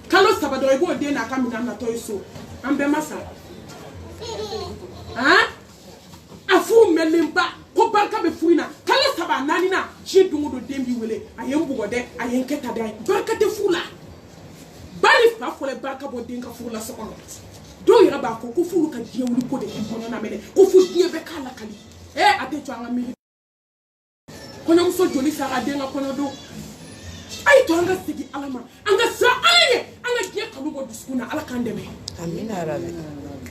kalo sabado ego de na kamina na toiso ambema sa hein afu melimba ko barka be fuina kalo saba nani na ji dungudo dembi wele ayembu gode ayenketa dai barka te fula bali fa fole barka bo denga fula sokono do yira ba ko fulu ka diewuli ko de kono na mele ko fu die be kala kali ate to anga mi kono muso joli sara denga kono do ay to anga sigi alama anga sa alanye anga kiya kalu go diskuna ala kan deme amina rabbi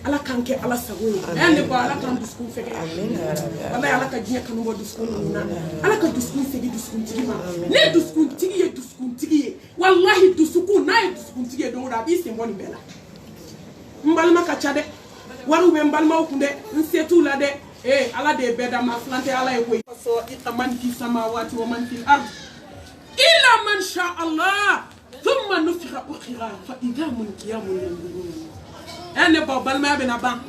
ala kan ke ala sago ne ba ala kan diskun feke amina rabbi wallahi ala ka kiya kalu go diskun na ala ka diskun sigi diskun tigima ne diskun tigiye wallahi dusukun na diskun tigiye do da bi simboni bela mbalma ka chade waru be mbalma okunde nsetu la de ala de beda ma flante ala e koy so itaman fi samawati wa man fil ard illa man sha Allah thumma nufikha ukhra fa idha mun qiyamun yanzurun ne ba balma be na ban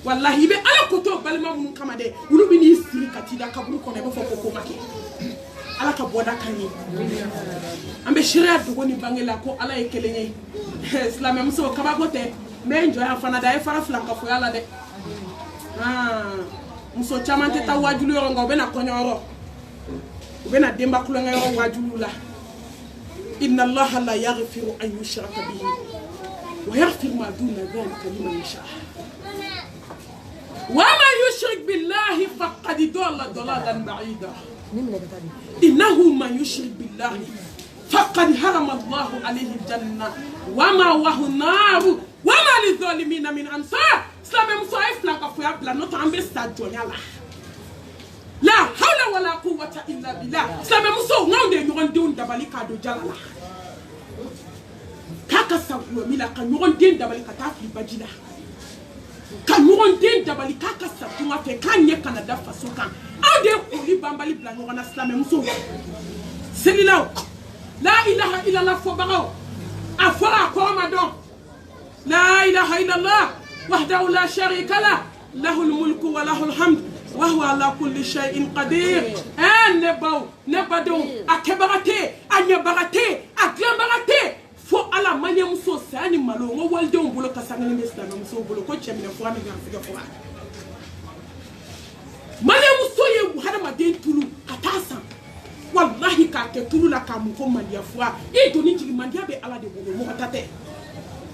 wallahi be ala ko to balma mun kama de wulu bi ni siri katida kaburu ko ne ba foko ko make ala ka boda kani ambe sharia dogo ni bangela ko ala e kelenye islam muso kaba gote me njo ya fana da e fara flanka fo yala de muso chamante ta wajulu yoro nga bena konyoro bena demba kulanga yoro wajulu la inna allaha la yaghfiru an yushraka bihi wa yaghfiru ma duna dhalika liman yasha wa man yushrik billahi faqad dalla dalalan ba'ida innahu man yushrik billahi faqad harama allahu alayhi aljanna wa ma wahu nar wa ma lidh-dhalimina min ansar Islam muso ay flanka fo ya plan notre ambesta jonyala la hawla wala quwwata illa billah Islam muso ngawde ɲɔgɔn denw dabali k'a don jala la k'a ka sa gulɔ min na ka ɲɔgɔn den dabali ka taa fili baji la ka ɲɔgɔn den dabali k'a ka sa tunga fɛ k'a ɲɛ kana da faso kan aw de ye koli banbali bila ɲɔgɔn na silamɛmusow selilaw la ilaha illallah fɔbagaw a fɔra a kɔrɔ ma dɔn la ilaha illallah wahdahu la sharika lah lahul mulku wa lahul hamd wa huwa ala kulli shay'in qadir ne baw ne badenw a kɛbaga tɛ a ɲɛbaga tɛ a dilanbaga tɛ fo ala maɲɛmuso saya ni malo n ko walidenw bolo ka sangani bɛ silamɛmusow bolo ko cɛminɛ fura ni garisɛgɛ fura maɲɛmuso ye hadamaden tulu ka taa san wallahi k'a kɛ tulu la k'a mun ko mandiya fura i doni jigi mandiya bɛ ala de bolo mɔgɔ ta tɛ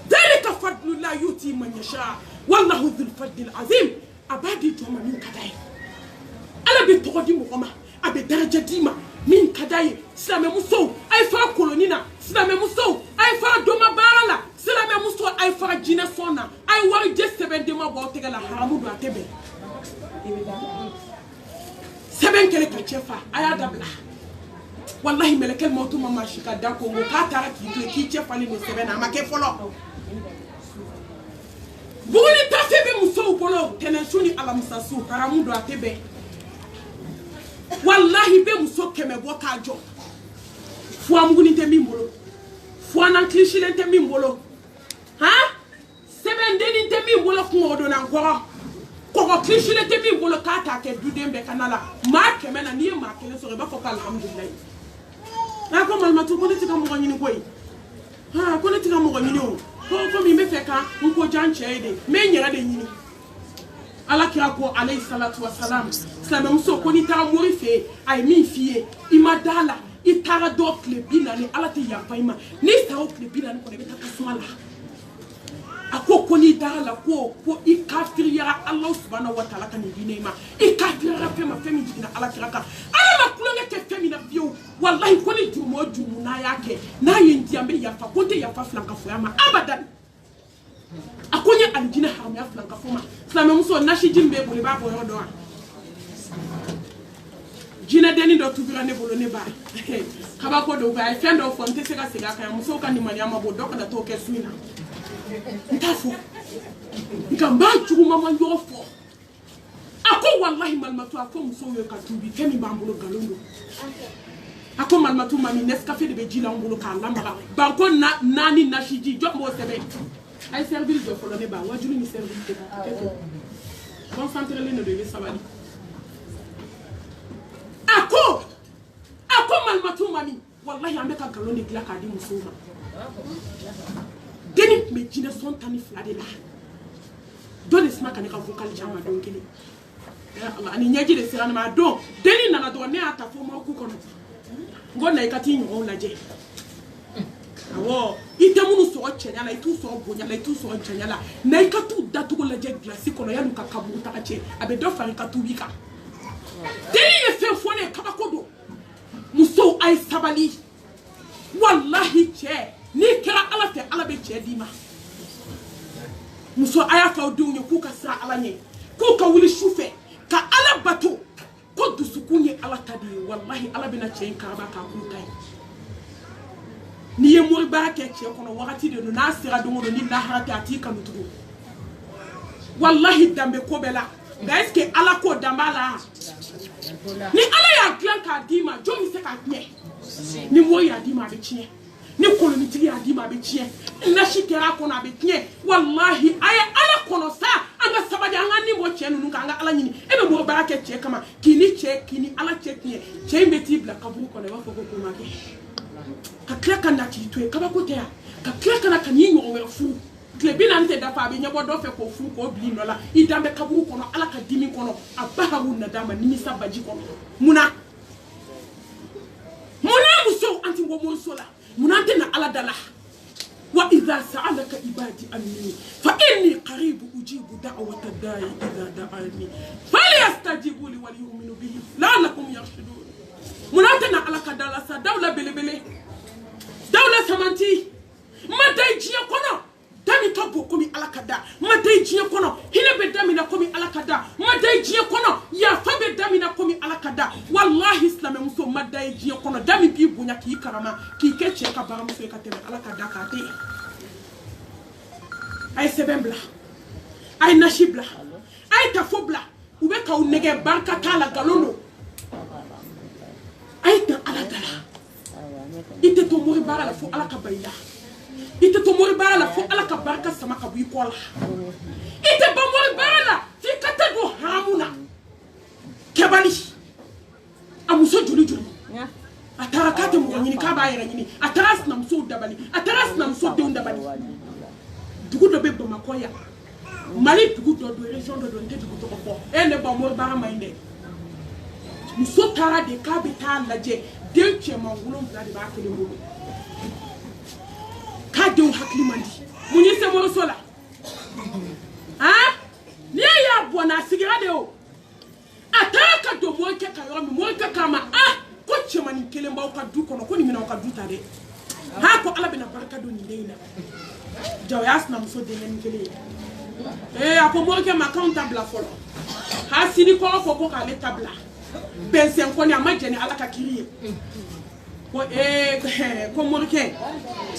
dalika fadlullah yuti man yasha wallahu dhul fadlil azim a b'a di jɔn ma min ka d'a ye ala bɛ tɔgɔ di mɔgɔ ma a bɛ daraja d'i ma min ka d'a ye silamɛmusow a ye fara koloni na silamɛmusow a ye fara dɔma baara la silamɛmusow a ye fara jinɛ sɔn na a ye warijɛ sɛbɛn den ma bɔ aw tɛgɛ la haramu don a tɛ bɛn sɛbɛn kɛlen ka cɛ fa a y'a dabila wallahi mɛlɛkɛ mɔtu ma masi ka da kongo k'a taara k'i to yen k'i cɛ falen don sɛbɛn na a ma kɛ fɔlɔ buguni tafe bɛ musow bolo tɛnɛnsu ni alamisa su haramu don a tɛ bɛn wallahi bɛ muso 100 bɔ k'a jɔ fuwa muguni tɛ min bolo fuwa nan kilisilen tɛ min bolo han sɛbɛn denni tɛ min bolo kungo donna nkɔrɔ kɔgɔ kilisilen tɛ min bolo k'a t'a kɛ duden bɛɛ kana la maa 100 na n'i ye maa 1 sɔrɔ i b'a fɔ ko alhamdulilayi a ko malimatu ko ne tɛ ka mɔgɔ ɲini koyi ko ne tɛ ka mɔgɔ ɲini o komi n bɛ fɛ ka n ko jan cɛ ye de n bɛ n yɛrɛ de ɲini ala kira ko alayhi salatu wa salam silamɛmuso ko n'i taara mori fɛ yen a ye min f'i ye i ma da la i taara dɔ tile 40 ala tɛ yafa i ma n'i sara o tile 40 kɔnɔ i bɛ taa tasuma la a ko n'i dara la ko i kafiriyara ala subhanahu wa ta'ala ka nin diinɛ in ma i kafiriyara fɛn ma fɛn min jiginna ala kira kan ala ma kulonkɛ kɛ fɛn min na fiyewu wallahi ko ni jurumu o jurumu n'a y'a kɛ n'a ye n di an bɛ yafa ko n tɛ yafa filankafoya ma abadan a ko n ye alijinɛ haramuya filankafo ma silamɛmuso nasi ji min b'e bolo i b'a bɔ yɔrɔ dɔn wa jinɛ denni dɔ tubira ne bolo ne ba kabako dɔw bɛ a ye fɛn dɔw fɔ n tɛ se ka segin a kan yan musow ka nimaniya ma bɔ dɔ kana t'o kɛ su in na n t'a fɔ nka n b'a juguma ma yɔrɔ fɔ a ko wallahi malimatu a fɔ musow ye ka tubi fɛn min b'an bolo nkalon don a ko malimatu mami Nescafé de bɛ ji la an bolo k'a lamaga banko 4 nasi ji jɔ m'o sɛbɛn a ye servir jɔ fɔlɔ ne ba wajulu ni servir tɛ kɛ concentré-len de bɛ sabali a ko malimatu mami wallahi an bɛ ka nkalon de dilan k'a di musow ma denni tun bɛ jinɛ sɔn 12 de la dɔ de sina ka ne ka vocal caman don kelen ani ɲɛji de sera ne ma a don denni nana dɔrɔn ne y'a ta fo mɔku kɔnɔ n ko na i ka t'i ɲɔgɔnw lajɛ awɔ i tɛ minnu sɔrɔ cɛɲa la i t'u sɔrɔ bonya la i t'u sɔrɔ janya la na i ka t'u datugu lajɛ gilasi kɔnɔ yan'u ka kaburu taga cɛ a bɛ dɔ fara i ka tubi kan denni ye fɛn fɔ ne ye kabako don musow a ye sabali wallahi cɛ n'i kɛra ala fɛ ala bɛ cɛ d'i ma muso a y'a fɔ aw denw ye k'u ka siran ala ɲɛ k'u ka wuli su fɛ ka ala bato ko dusukun ye ala ta de ye wallahi ala bɛna cɛ in karaba k'a k'u ta ye n'i ye moribaara kɛ cɛ kɔnɔ wagati de don n'a sera don o don ni lahara tɛ a t'i kanu tugun wallahi danbe ko bɛɛ la nka est ce que ala k'o dan b'a la ni ala y'a dilan k'a d'i ma jɔn bɛ se k'a tiɲɛ ni mori y'a d'i ma a bɛ tiɲɛ ni kolonitigi y'a d'i ma a bɛ tiɲɛ nasi kɛra a kɔnɔ a bɛ tiɲɛ wallahi a ye ala kɔnɔ sa an ka sabali an ka ni bɔ cɛ ninnu kan an ka ala ɲini e bɛ mɔgɔ baara kɛ cɛ kama k'i ni cɛ k'i ni ala cɛ tiɲɛ cɛ in bɛ t'i bila kaburu kɔnɔ i b'a fɔ ko ko ma kɛ ka tila ka na k'i to yen kabako tɛ yan ka tila ka na ka n'i ɲɔgɔn wɛrɛ furu tile 40 tɛ dafa a bɛ ɲɛbɔ dɔ fɛ k'o furu k'o bila i nɔ la i dan bɛ kaburu kɔnɔ ala ka dimi kɔnɔ a ba ka na d'a ma nimisa baji kɔnɔ munna musow an ti bɔ moriso la munna an tɛ na ala da la wa idha sa'alaka ibadi anni fa inni qaribu ujibu da'wata da'i idha da'ani falyastajibu li wal yu'minu bihi la'allakum yarshudun munna an tɛ na ala ka da la sa dawla belebele dawla samanti ma dai jiɲɛ kɔnɔ dami to bo komi ala ka da ma dai jiɲɛ kɔnɔ hinɛ bɛ damina komi ala ka da ma dai jiɲɛ kɔnɔ yafa bɛ damina komi ala ka da wallahi wallahi silamɛ muso ma da ye diɲɛ kɔnɔ da min b'i bonya k'i karama k'i kɛ cɛ ka baramuso ye ka tɛmɛ ala ka da k'a tɛ yen a ye sɛbɛn bila a ye nasi bila a ye tafo bila u bɛ k'aw nɛgɛ barika t'a la nkalon don a ye dan ala da la i tɛ to mori baara la fo ala ka ba i la i tɛ to mori baara la fo ala ka barika sama ka bɔ i kɔ la i tɛ ban mori baara la f'i ka taa don haramu na kɛbali a muso joli joli a taara k'a tɛ mɔgɔ ɲini k'a b'a yɛrɛ ɲini a taara sinamusow dabali a taara sinamuso denw dabali dugu dɔ bɛ bamakɔ yan mali dugu dɔ don région dɔ don n tɛ dugu tɔgɔ fɔ ne ba mori baara ma ɲi dɛ muso taara de k'a bɛ taa lajɛ den cɛman 7 de b'a kelen bolo k'a denw hakili man di mun y'i se moriso la n'i y'a bɔn n'a sigira de o a taara ka don morikɛ ka yɔrɔ min morikɛ k'a ma ko cɛmanin kelen b'aw ka du kɔnɔ ko nin minɛ aw ka du ta dɛ ko ala bɛna barika don nin den in na ja o y'a sinamuso denkɛnin kelen ye a ko morikɛ ma k'anw ta bila fɔlɔ sini kɔrɔ fɔ ko k'ale ta bila bɛnsɛn kɔni a ma jɛn ni ala ka kiri ye ko morikɛ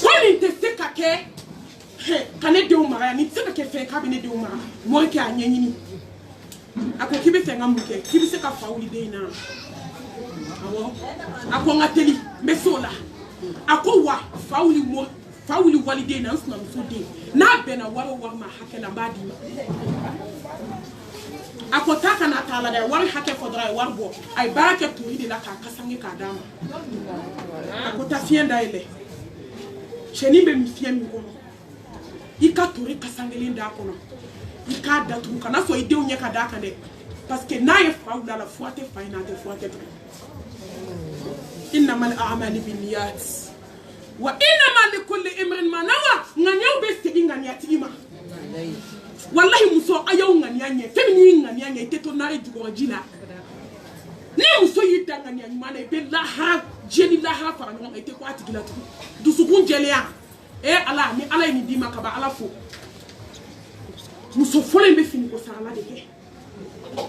ko nin tɛ se ka kɛ ka ne denw mara yan nin tɛ se ka kɛ fɛn k'a bɛ ne denw mara morikɛ a ɲɛɲini a ko k'i bɛ fɛ n ka mun kɛ k'i bɛ se ka fa wuli den in na awɔ a ko n ka teli n bɛ se o la a ko wa fa wuli waliden na n sinamuso den n'a bɛnna wari o wari ma hakɛ la n b'a d'i ma a ko taa ka na t'a la dɛ wari hakɛ fɔ dɔrɔn a ye wari bɔ a ye baara kɛ tori de la k'a kasange k'a d'a ma a ko taa fiɲɛ dayɛlɛ cɛnin bɛ min fiɲɛ min kɔnɔ i ka tori kasangelen d'a kɔnɔ i k'a datugu kana sɔn i denw ɲɛ ka d'a kan dɛ parce que n'a ye fa wuli a la fura tɛ fa in na a tɛ fura kɛ tugun innamal a'malu binniyat wa innama likulli imrin ma nawa ŋaniyaw bɛ segin ŋaniyatigi ma wallahi muso a y'aw ŋaniya ɲɛ fɛn min y'i ŋaniya ɲɛ i tɛ to n'are jukɔrɔji la ni muso y'i da ŋaniya ɲuman na i bɛ lahara diɲɛ ni lahara fara ɲɔgɔn kan i tɛ ko a tigi la tugun dusukun jɛlenya ala ni ala ye nin d'i ma ka ban ala fo muso fɔlɔ in bɛ fini ko sarala de kɛ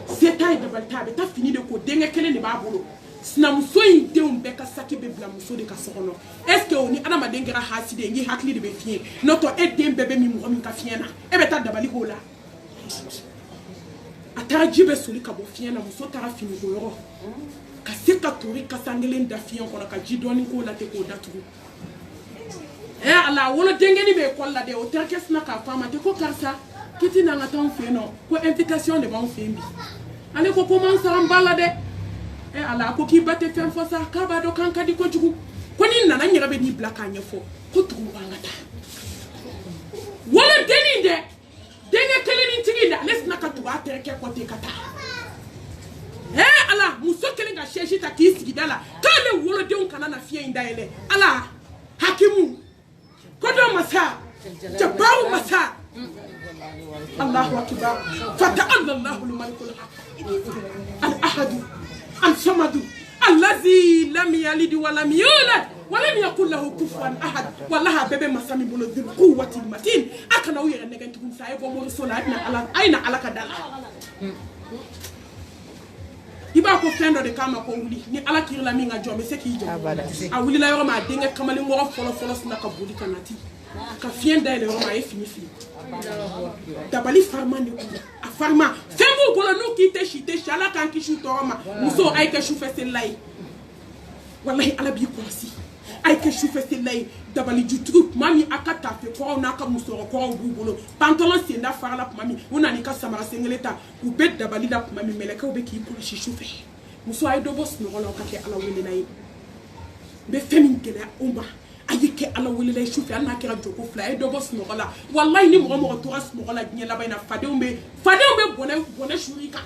se t'a ye dabali t'a a bɛ taa fini de ko denkɛ kelen de b'a bolo sinamuso in denw bɛɛ ka saki bɛ bila muso de ka so kɔnɔ est ce que o ni adamaden kɛra haside ye n k'i hakili de bɛ fiɲɛ n'o tɛ e den bɛɛ bɛ min mɔgɔ min ka fiɲɛ na e bɛ taa dabali k'o la a taara ji bɛ soli ka bɔ fiɲɛ na muso taara fini ko yɔrɔ ka se ka tori kasan kelen da fiɲɛ kɔnɔ ka ji dɔɔni k'o la ten k'o datugu ala wolo denkɛni bɛ ekɔli la dɛ o terikɛ sina k'a fɔ a ma ten ko karisa k'i ti na an ka taa anw fɛ yen nɔ ko invitation de b'anw fɛ yen bi ale ko m'an sara n ba la dɛ ala ko k'i ba tɛ fɛn fɔ sa k'a b'a dɔn k'an ka di kojugu ko ni nana n yɛrɛ bɛ n'i bila k'a ɲɛfɔ ko tugu an ka taa wolo denni dɛ denkɛ kelen tigi dɛ ale sina ka tugu a terikɛ kɔ ten ka taa ala muso kelen ka sɛsi ta k'i sigi da la k'ale wolodenw kana na fiɲɛ in dayɛlɛ ala hakimu kodɔn masa jabaru masa Allahu akbar fata'ala Allahu al-malikul al-ahad al-samad allazi lam yalid wa lam yulad wa lam yakul lahu kufuwan ahad wallahi bebe masami bolo dhul quwwati matin akana u yere negen tugun sa e bo mo so la aina ala ka dala iba ko fendo de kama ko wuli ni ala kirla mi nga jombe se ki jom a wuli la yoro ma denga kamali ngoro folo sna ka buli kanati ka fienda ile yoro ma e fini dabali farma ne ko a farma fembo bolo no ki te shite shala kan ki shu toroma muso ay ka shu fese lay wallahi ala bi ko si ay ka shu fese lay dabali jutu mami akata fe ko na ka muso ko bu bolo pantalon se na farala mami wona ni ka samara sengeleta u be dabali da mami meleka u be ki ko shi shu fe muso ay do boss no ko ka ke ala wele lay be femin kele umba ayike ala wele lay shu fe ana kira joko fla ay do boss no la wallahi ni mo to ras mo la nya la bayna fadew be bonne shurika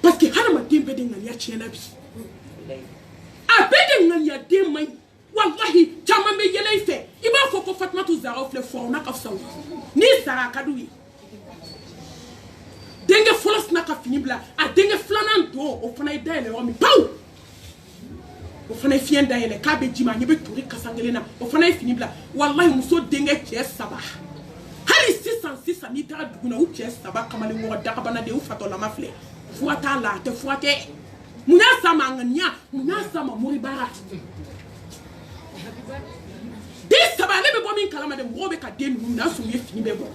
parce que hala ma dembe de ngania chena bi a be de ngania de mai wallahi chama me yele fe iba fo ko Fatma tu zara fle fo na ka saw ni sara kadui denge folos na ka fini bla a denge flanan do o fana idele o mi pau o fana fien dayele ka be jima nyebe tori kasangele na o fana fini bla wallahi muso denge che saba hali 606 ni tara duguna u che saba kamale ngo dakabana de u fatola mafle fuata la te fuate Muna sama ngania, muna sama moribara. Des sabale be bomi kalama de mobe ka den muna so ye fini be bo.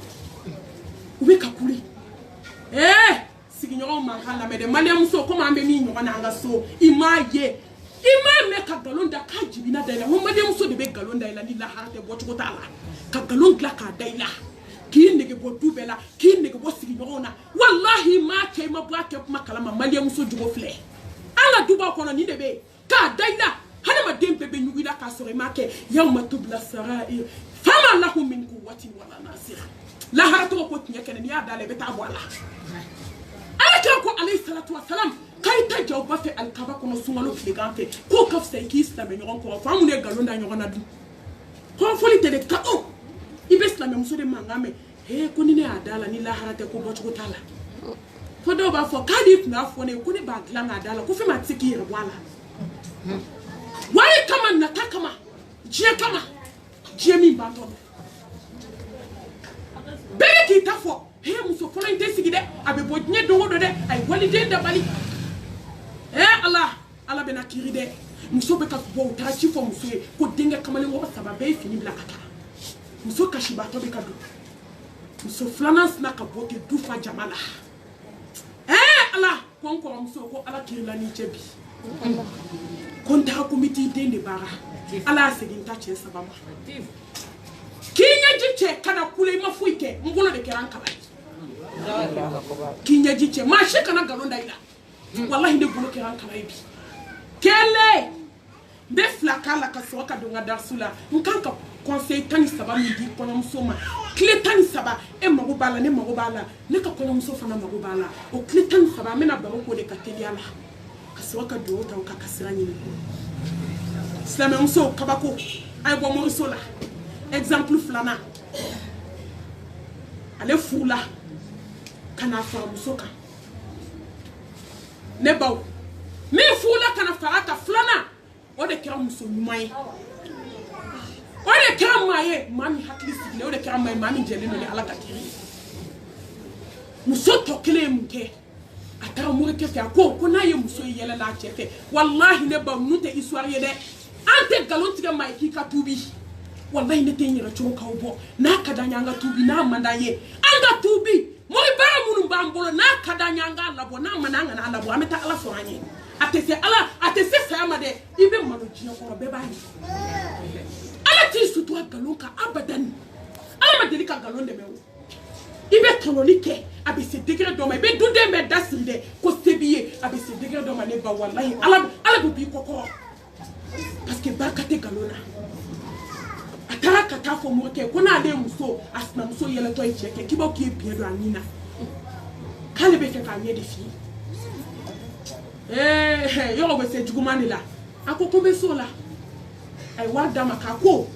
Ube ka kuli. Signor Mankala me de Maliam so comme ambe mi nyona anga so imaye. Ima me ka galon da ka jibina da la. Mo Maliam so de be galon da la ni la harate bo chukota la. Ka galon gla ka da la. Ki nege bo dubela, ki nege bo signor na. Wallahi ma ke ma bra ke ma kala ma Maliam so jugo fle. Ala duba kono ni de be ka daila hana ma dem bebe nyugida ka sore make yawma tubla sarair fama lahu min quwwatin wala nasir la harato ko tinya kene ni ada le beta wala ala ko alayhi salatu wassalam kay ta jawba fe al kaba kono sungalo flegante ko kaf say ki islam nyon ko famu ne galonda nyon na du ko foli te de ka o ibe islam muso de mangame ko ni ne adala ni la harate ko bo ko tala Fodo ba fo kadi na fo ne ko ne ba glanga dala ko fe ma tsiki re wala wale kama nataka kama je mi ba to bere ki ta fo muso fo inte sigi de abe bo nye do de ay wali de da bali Allah bena kiri de muso be ka bo ta chi fo muso ko dinga kama le wo sababe fini bla kata muso kashi ba to be ka do muso flanance na ka bo ke du fa jamala Allah konko muso ko ala kirila ni chebi konta komiti dende bara ala segin ta che sabama kinya jiche kana kule mafuike ngolo de keran kala kinya jiche ma she kana galonda ila wallahi de bolo keran kala bi kele be flakala ka soka donga darsula nkanka conseil tani saba mi di kono musoma kle tani saba e mago bala ne ka kono muso fana mago bala o kle tani saba mena ba ko de ka teliala ka soka do ta ka kasira ni islam muso kabako ay bo mo sola exemple flana ale fula kana fa muso ka ne baw me fula kana farata flana o de kira muso nyumai o de kira maye mami hakli sigile o de kira maye mami jele no ala katiri muso to kile muke atara mo ke fa ko na ye muso yele la chefe wallahi ne ba nute histoire ye de ante galontiga mai ki ka tubi wallahi ne tenyira choka ubo na kadanya nga tubi na mandaye anga tubi mo bara munu bambolo na kadanya nga labo na mananga na labo ameta ala foranye atese sama de ibe mano jino ko be bani ala ti sutu galonka abadan ala ma delika galonde mewo ibe tonolike abi se degré do ma be dunde me dasinde ko sebiye abi se degré do ma ne ba wallahi ala bi kokoro parce que bakate galona atara kata fo moke kuna de muso asna muso yele to icheke kibo ki ebie do anina kale be ke ka nye de fi yo be se jugumani la akoko be so la ai wada makako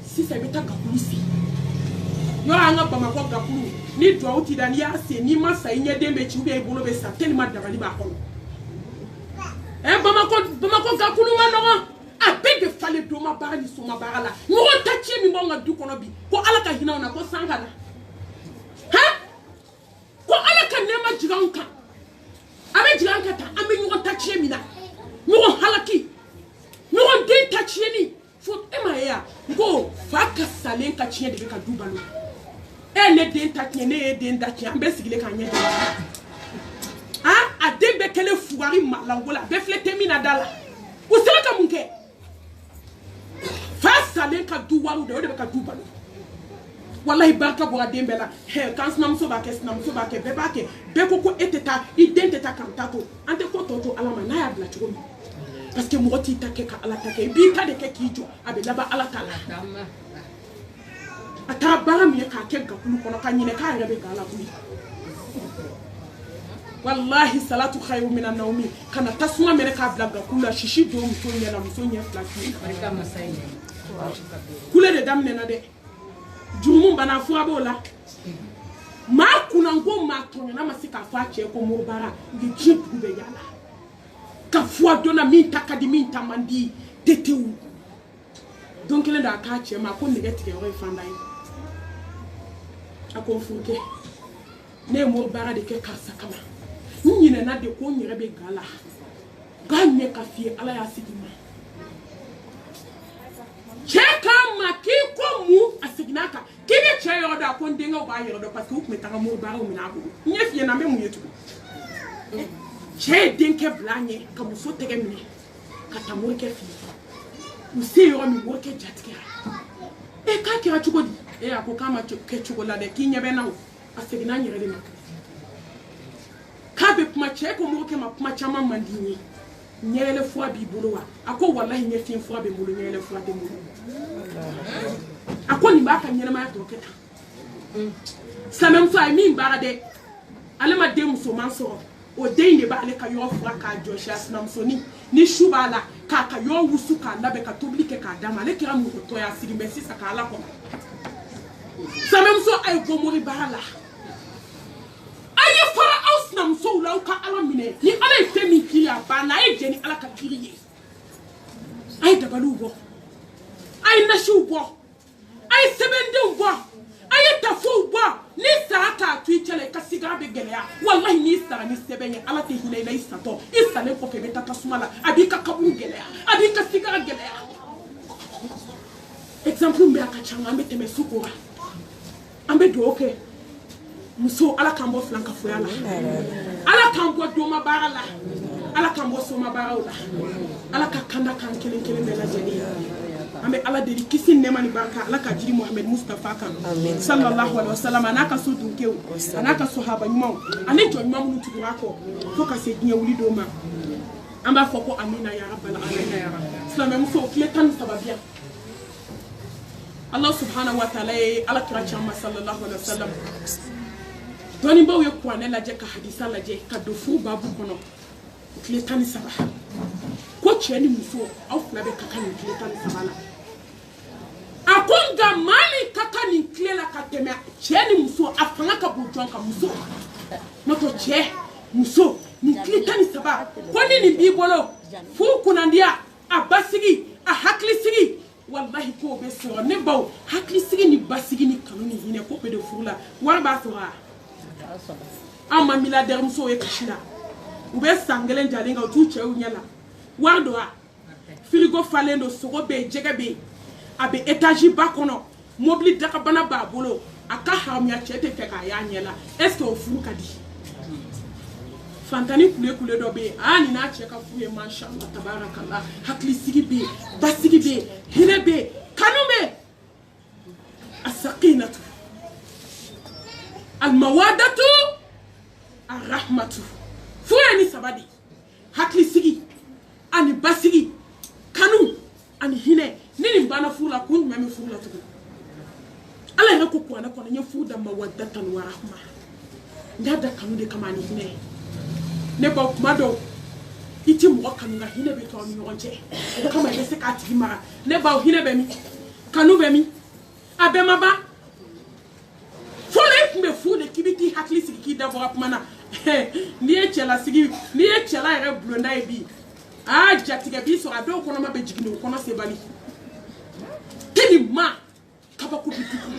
si se beta kakulusi yo anga ba mako gakulu ni do uti dan ya se ni masa inye dembe chi ube bolo be sa tellement dabali ba kono ba mako gakulu manogo abe de fale do ma bara ni so ma bara la mo tachi mi mo ngadu kono bi ko ala ka hina ona ko sangala ko ala ka nema jiganka abe jiganka ta ambe nyo tachi mi na nyo halaki nyo de tachi ni fo ema ya go fa ka salen ka chi de ka dubalo ne de tachi ne de ndachi ambe sigile ka nya adembe kele fuari malangola be flete mi na dala usela ka munke face à l'enca douaru de ka dubalo wallahi barka bo adembe la quand nam so ba ke be ko eteta identité kantato ante ko toto alama na ya bla chugo parce que moti take ka ala take bi ka de ke kijo abe laba ala kala ata bara mi ka ke ga kulu kono ka nyine ka rebe ga ala kuli wallahi salatu khairu minan nawmi kana tasuma mere ka blaga kula shishi do muso nyela muso nya flaki barika masai kule de damne na de jumu bana fu abola ma kuna ngo ma tonya na masika fa che ko mo bara ngi chipu be yala ka fu adona min takadi min tamandi tetewu donc le da ka che ma ko negati ke o fandai akon fuke ne mo bara de ke kasa kama nyine na de ko nyere be gala Gagne café ala ya sigima. Cheka maki ko mu asignaka. Kini che yo da ko ndenga ba yo do parce que ku metanga mo ba o mina bu. Nye fie na me mu yetu. Che denke blanye ka mu so tege mine. Kata mo ke fi. Mu se yo mi wo ke jatke. E ka kira chugodi. E akoka ma ke chugola de kinyebe na o. Asigna nyere de kabe kuma che ko mo ke ma kuma chama mandini nyele fo bi buluwa ako wallahi nye fin fo be mulu nyele fo be mulu ako ni ba ka nyele ma to keta ça même fois mi ba de ale ma de muso man so o de ne ba ale ka yo fo ka joshi asnam so ni shubala ka yo wusu ka labe ka toblike ka dama ale kira mu to ya sigi merci ça ka ala ko ça même so ay go mori ba la aye fara ausnam so law ka ala mine ni ala temi kiya ba na e jeni ala ka kiriye ay dabalu bo ay nashu bo ay sebende bo ay tafu bo ni saraka tu chele ka sigara be gelea wallahi ni sara ni sebenye ala te hina ila isato isale ko fe beta kasumala abika kabun gelea abika sigara gelea exemple mbe akachanga mbe teme sukura ambe do okay muso ala kambo flanka fuyala ala kambo doma barala ala kambo soma barala ala ka kanda kan kelen kelen bela jeni ambe ala dedi kisi nema ni baraka ala ka jiri Muhammad Mustafa kan sallallahu alaihi wasallam anaka so dunkew anaka sahaba nyuma ani to nyuma mu tudura ko to ka se ginya wuli doma amba foko amina ya rabbal alamin ya rabb islam muso kletan sababia Allah subhanahu wa ta'ala ala kirachama sallallahu alaihi wasallam doni bawo ye kwane la je ka hadisa la je ka dofu babu kono kile tani saba ko cheni muso au flabe kaka ni kile tani saba la akonga mali kaka ni kile la kateme cheni muso afanga ka bujon ka muso noto che muso ni kile tani saba koni ni bibolo fu kunandia abasigi a hakli sigi wallahi ko be so ne bawo hakli sigi ni basigi ni kanuni hine ko be de fula war ba so ha ama milliardaire muso e kashina ube sangelen jalinga utuche unyala wando a filigo falendo sogo be jege be abe étage bakono mobili daka bana babolo aka hamya chete feka ya nyela est-ce que ofuru kadi fantani kule do be ani na cheka fuye mashallah tabarakallah hakli sigi be basigi be hine be kanube as-saqinatu al-mawadatu ar-rahmatu fueni sabadi hakli sigi ani basigi kanu ani hine nini bana fula kun meme fula tuku ala yana ko kwana kono nya fuda mawaddatan wa rahma ndada kanu de kama ni hine ne ba kuma do iti mo kanu nga hine be to mi onche o kama be se ka ti mara ne ba hine be mi kanu be mi abema ba fole mbe fule kibiti hakli sigi ki develop mana ni e chela sigi ni e chela ere blonda e bi ah jatiga bi so ado kono ma be jigino kono se bali tini ma kaba ko bituku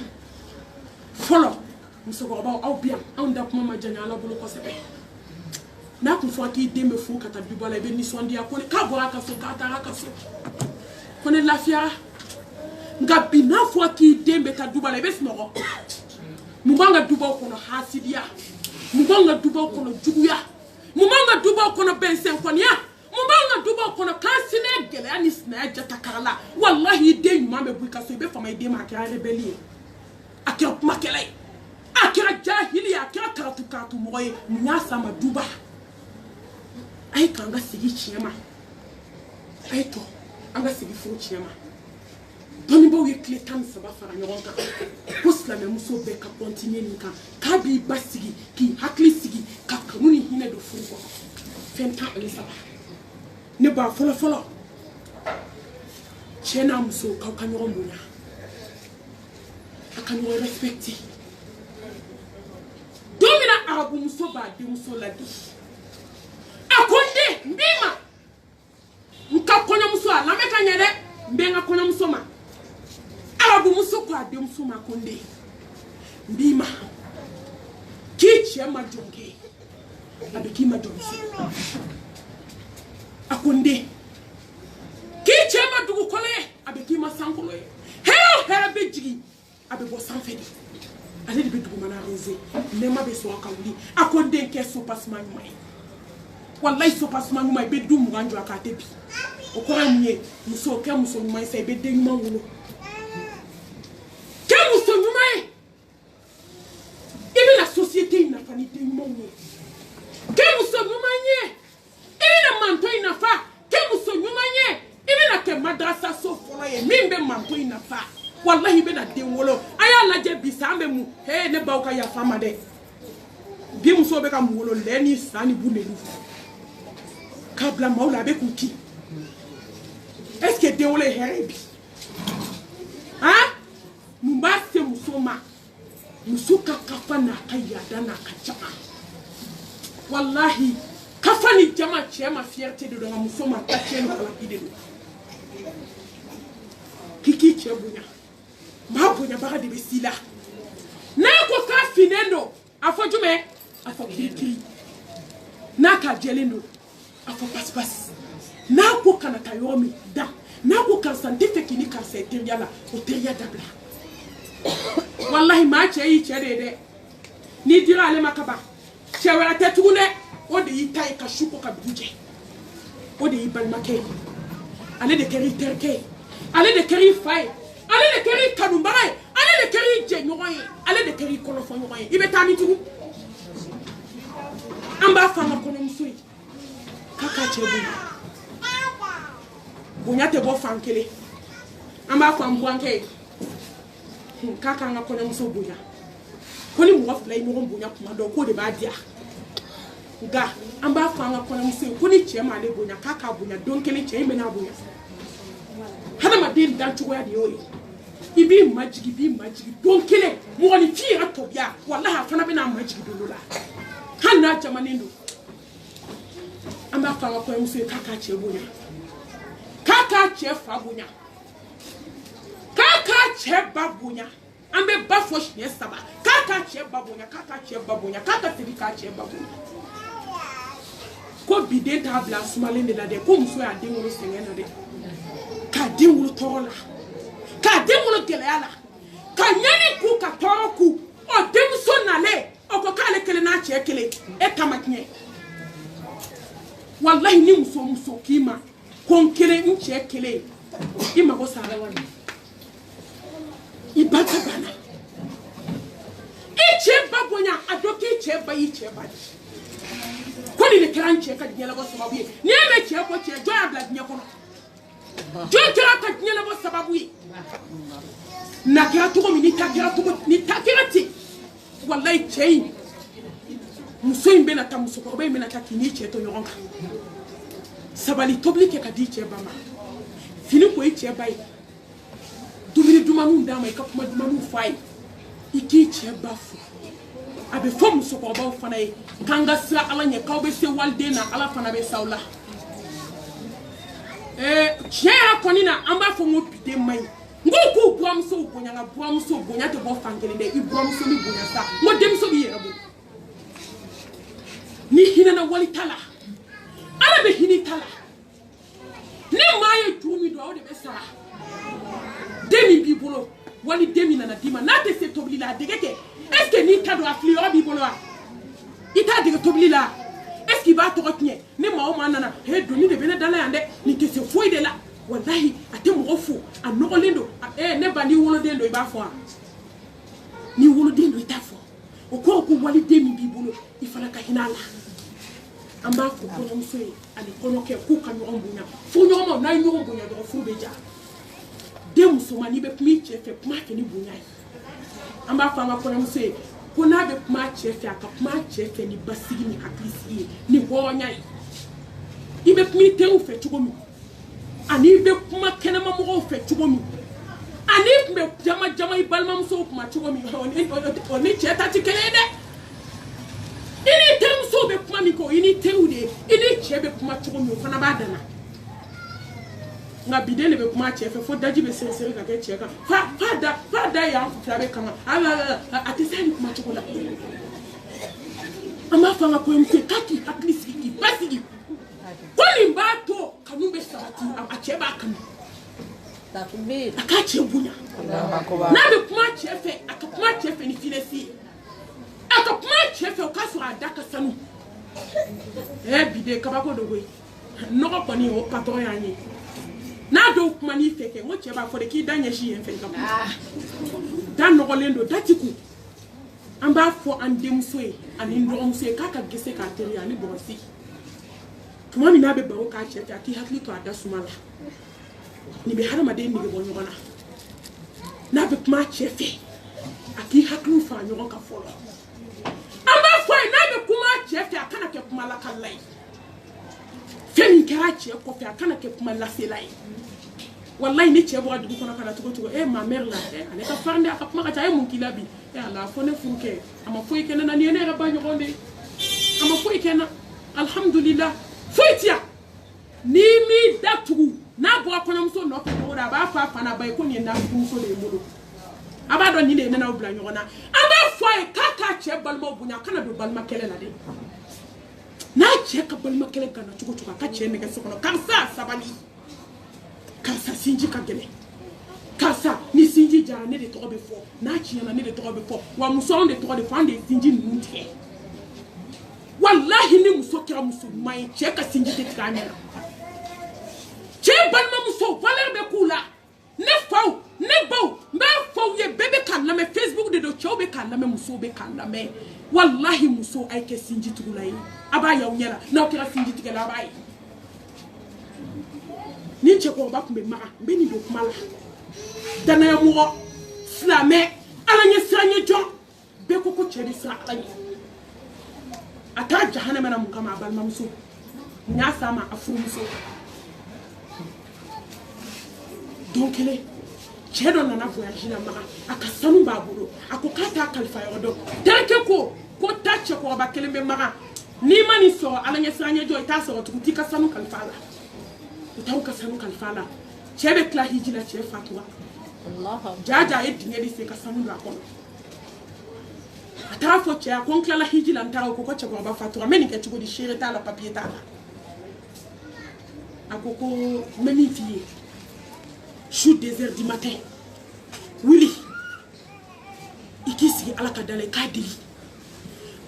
folo musoko ba au bien on da kuma ma janya ala bulu ko sebe na ku fo ki dembe fu kata bi bola be ni sondi akole ka bora ka so ka ta ka so kone lafia ngabi na fo ki dembe ta dubala be snoro mubanga duba kono hasidia mubanga duba kono juguya mubanga duba kono bensen konya mubanga duba kono kansine gele ani sna jata karala wallahi de nyuma be buika so be fama de ma kira rebellion akira makele akira jahili akira karatu moye nyasa ma duba ay kanga sigi chiema ay to anga sigi fu chiema doni bo ye kletan saba fara nyoronka posla me muso be ka continuer ni kan ka bi basigi ki hakli sigi ka kanuni hine do fuko fenta ele saba ne ba folo chena muso ka kanyoron bunya akanyo respecti domina arabu muso ba de muso la di akonde mbima nka konya muso ala me kanyere mbenga konya muso ma arabu muso kwa de muso ma konde mbima kichi ma jonge abiki ma jonge akonde ki chema dugu kole abeki masankolo hero hera bejigi abebo sanfedi ale de dugu mana reze nema be so akawuli akonde nke so pasman mai wallahi so pasman mai be dum ganjo akate bi okora mie muso ke muso mai sai be de nyuma wulo ke muso nyuma ibi la société ina fani de nyuma wulo ke muso nyuma nye ibi na manto ina fa ke muso nyuma nye ibi na ke madrasa so folo ye mimbe manto ina fa wallahi be na de wolo aya laje bisambe mu he ne bawka ya fama de bi muso be ka mu wolo leni sani bunelu kabla maula be kuki est-ce que de wolo herebi hein mbase musoma musuka kafana kayada na kachama wallahi kafani jama chema fierté de donga musoma tacheno ala idelo kiki chebunya mabunya baka de besila na ko ka finendo afojume afokiri na ka jelendo afopaspas na ko kana tayomi da na ko kan santifique kini ka seteria la oteria dabla wallahi ma che yi chere de ni dira ale makaba chewera tetugune o de yitai ka shuko ka buje o de yibalmake ale de keri terke ale de keri fay ale de keri kanumbare ale de keri jenyoye ale de keri kolofo nyoye ibetani tugu amba fama kono musui kaka chebu bunya te bo fankele amba fam bwanke kaka nga kono muso bunya koni mo wafla yi mo bunya kuma do ko de ba dia ga amba fama kono muso koni chema le bunya kaka bunya don kele chema na bunya hada madin dan chugo ya de yoyi ibi majigi don kele mo ni fira tobia wallahi fana be na majigi do la hanna jamanindo amba fama kono muso kaka che bunya kaka che fa bunya kaka che babunya ambe bafosh ne saba kaka che babunya kaka tibika che babunya ko bide ta bla sumale ne la de ko muso ya denwolo sengena de ka denwolo torola ka denwolo geleala ka nyani ku ka toroku o demso nale o ko kale kele na che kele e kamatnye wallahi ni muso kima konkere nche kele ima go sara wani ibata bana iche babonya adoke iche ba koni le kranche ka nyela go sababu ye ni eme che ko che joya bla nya kono jo kira ka nyela go sababu ye na kira to ko ni takira ti wallahi che muso imbe na tamuso ko be imbe na takini che to yoronka sabali toblike ka di che bama fini ko iche bai dumini dumanu ndama ikapuma dumanu fai iki che bafu abe fom so ko ba fana yi kanga sira ala nye ka be se walde na ala fana be saula chia konina amba fo mo pide mai ngoku buam so bonya te bo fangele de i buam so mi bonya sa mo dem so bi yerabu ni hina na wali tala ala be hini tala ni maye tumi do de be sara demi bibolo wali demi na dima na te se tobli la degeke est-ce que ni kado aflio bibolo ita de tobli la est-ce qu'il va te retenir ni ma o manana he doni de bena dala yande ni te se foi de la wallahi ate mo ofu anoko lendo ne ba ni wolo dendo iba fo ni wolo dendo ita fo o ko wali demi bibolo ifala ka hinala amba ko ko mfwe ali kono ke ku ka nyombunya fu nyomo na nyombunya do fu beja dem somani be pmi chefe pma ke ni bunya amba fama ko mfwe ko na be pma chefe aka pma chefe ni basigi ni aklisi ni wonya ibe pmi te u fe chugomi ani be pma kena ma mo fe chugomi ani be jama ibalma mso pma chugomi oni cheta tikelede ini tem so be kuma mi ko ini teude ini chebe kuma chugo mi fana badana nga bidele be kuma chefe fo daji be sensere ka ke cheka fa da ya fu be kama ala atisani kuma chugo la ama fanga ko mse kati at least iki basigi koni mbato kanu be sabati a cɛ b'a kanu takbir a k'a cɛ bonya n'a bɛ kuma cɛ fɛ a ka kuma cɛ fɛ ni finesse ye a ka kuma cɛ fɛ o k'a sɔrɔ a da ka sanu bi de kabako de koyi nɔgɔ kɔni o patron y'an ye n'a dɔw kuma n'i fɛ kɛ n ko cɛ b'a fɔ de k'i da ɲɛsin yen fɛ i ka kuma da nɔgɔlen don da ti kun an b'a fɔ an denmuso ye ani n dɔgɔmuso ye k'a ka gese k'a teriya ani bɔgɔsi tuma min n'a bɛ baro k'a cɛ fɛ a k'i hakili to a da suma la nin bɛ hadamaden nege bɔ ɲɔgɔn na n'a bɛ kuma a cɛ fɛ a k'i hakiliw fara ɲɔgɔn kan fɔlɔ an b'a fɔ a ye n'a bɛ kuma a cɛ fɛ a kana kɛ kuma lakala ye fɛn min kɛra a cɛ kɔfɛ a kana kɛ kuma lasela ye wallahi ni cɛ bɔra dugu kɔnɔ ka na cogo cogo ma mère la ale ka farin de a ka kuma ka ca a ye mun k'i la bi ala fɔ ne furu kɛ a ma foyi kɛ ne na nin ye ne yɛrɛ ba ɲɔgɔn de a ma foyi kɛ n na alhamdulillah foyi ti yan n'i m'i datugu n'a bɔra kɔɲɔmuso nɔfɛ cogo a b'a fɔ a fa n'a ba ye ko nin ye nafurumuso de ye n bolo a b'a dɔn nin de ye ne n'aw bila ɲɔgɔn na an b'a fɔ a ye k'a k'a cɛ balimaw bonya a kana don balima kɛlɛ la dɛ n'a cɛ ka balima kɛlɛ gana cogo cogo a ka cɛ nɛgɛ so kɔnɔ karisa sabali karisa sinji ka gɛlɛn karisa ni sinji jara ne de tɔgɔ bɛ fɔ n'a tiɲɛna ne de tɔgɔ bɛ fɔ wa muso anw de tɔgɔ de fɔ an de ye sinji ninnu tigɛ wallahi ni muso kɛra muso ɲuman ye cɛ ka sinji tɛ tigɛ a ɲɛ na cɛ balimamuso valeur bɛ k'u la ne faw ne baw n b'a fɔ u ye bɛɛ bɛ k'a lamɛn Facebook de don cɛw bɛ k'a lamɛn musow bɛ k'a lamɛn wallahi muso a ye kɛ sinji tigula ye a b'a y'aw ɲɛ la n'aw kɛra sinji tigɛla a b'a ye ni cɛkɔrɔba tun bɛ maga n bɛ nin don kuma la danayamɔgɔ silamɛ ala ɲɛ siran ɲɛ jɔn bɛɛ ko cɛ de siran ala ɲɛ a taara jahanama na mun kama a balimamuso n y'a s'a ma a furumuso don kelen cɛ dɔ nana voyage la maga a ka sanu b'a bolo a ko k'a t'a kalifa yɔrɔ dɔn terikɛ ko taa cɛkɔrɔba kelen bɛ maga n'i ma nin sɔrɔ ala ɲɛ siran ɲɛ jɔn i t'a sɔrɔ tugun t'i ka sanu kalifa la u t'aw ka sanu kalifa la cɛ bɛ tila hiji la cɛ fatura jaja a ye dingɛ de sen ka sanu don a kɔnɔ a taara fɔ cɛ a ko n tilala hiji la n taara o ko cɛkɔrɔba fatura n bɛ nin kɛ cogo di seere t'a la papiye t'a la a ko n bɛ min f'i ye su 2 heures du matin wuli i k'i sigi ala ka da la i k'a deli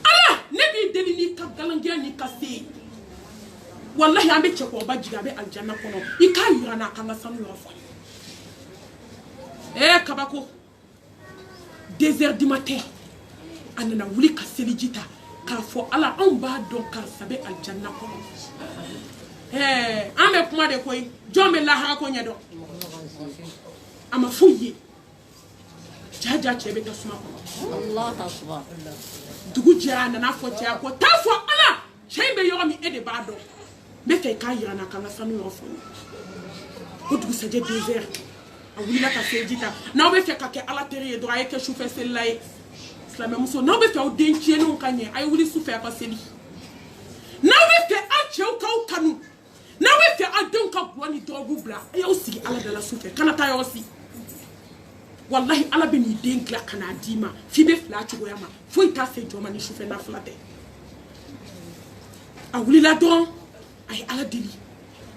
ala ne b'i deli n'i ka galanjɛ n'i ka se wallahi an bɛ cɛkɔrɔba jigin a bɛ aljanna kɔnɔ i k'a yira n'a kan ka sanu yɔrɔ fɔ kabako 2 heures du matin a nana wuli ka seliji ta k'a fɔ ala anw b'a dɔn karisa bɛ aljanna kɔnɔ an bɛ kuma de koyi jɔn bɛ lahara ko ɲɛ dɔn a ma foyi ye jaja cɛ bɛ tasuma kɔnɔ dugu jɛra a nana fɔ cɛ ko taa fɔ ala cɛ in bɛ yɔrɔ min e de b'a dɔn n bɛ fɛ k'a yira n'a kan ka sanu yɔrɔ fɔ o dugusajɛ 2 heures a wulila ka seliji ta n'aw bɛ fɛ ka kɛ ala teri ye dɔrɔn a ye kɛ sufɛ selila ye silamɛmuso n'aw bɛ fɛ aw den tiɲɛnenw ka ɲɛ a ye wuli sufɛ a ka seli n'aw bɛ fɛ aw cɛw k'aw kanu n'aw bɛ fɛ aw denw ka gulɔ ni dɔgɔgu bila a y'aw sigi ala dala sufɛ kana taa yɔrɔ si wallahi ala bɛ n'i den dilan ka n'a d'i ma f'i bɛ fila cogoya ma foyi t'a se jɔ ma ni sufɛ nafila tɛ a wulila dɔrɔn a ye ala deli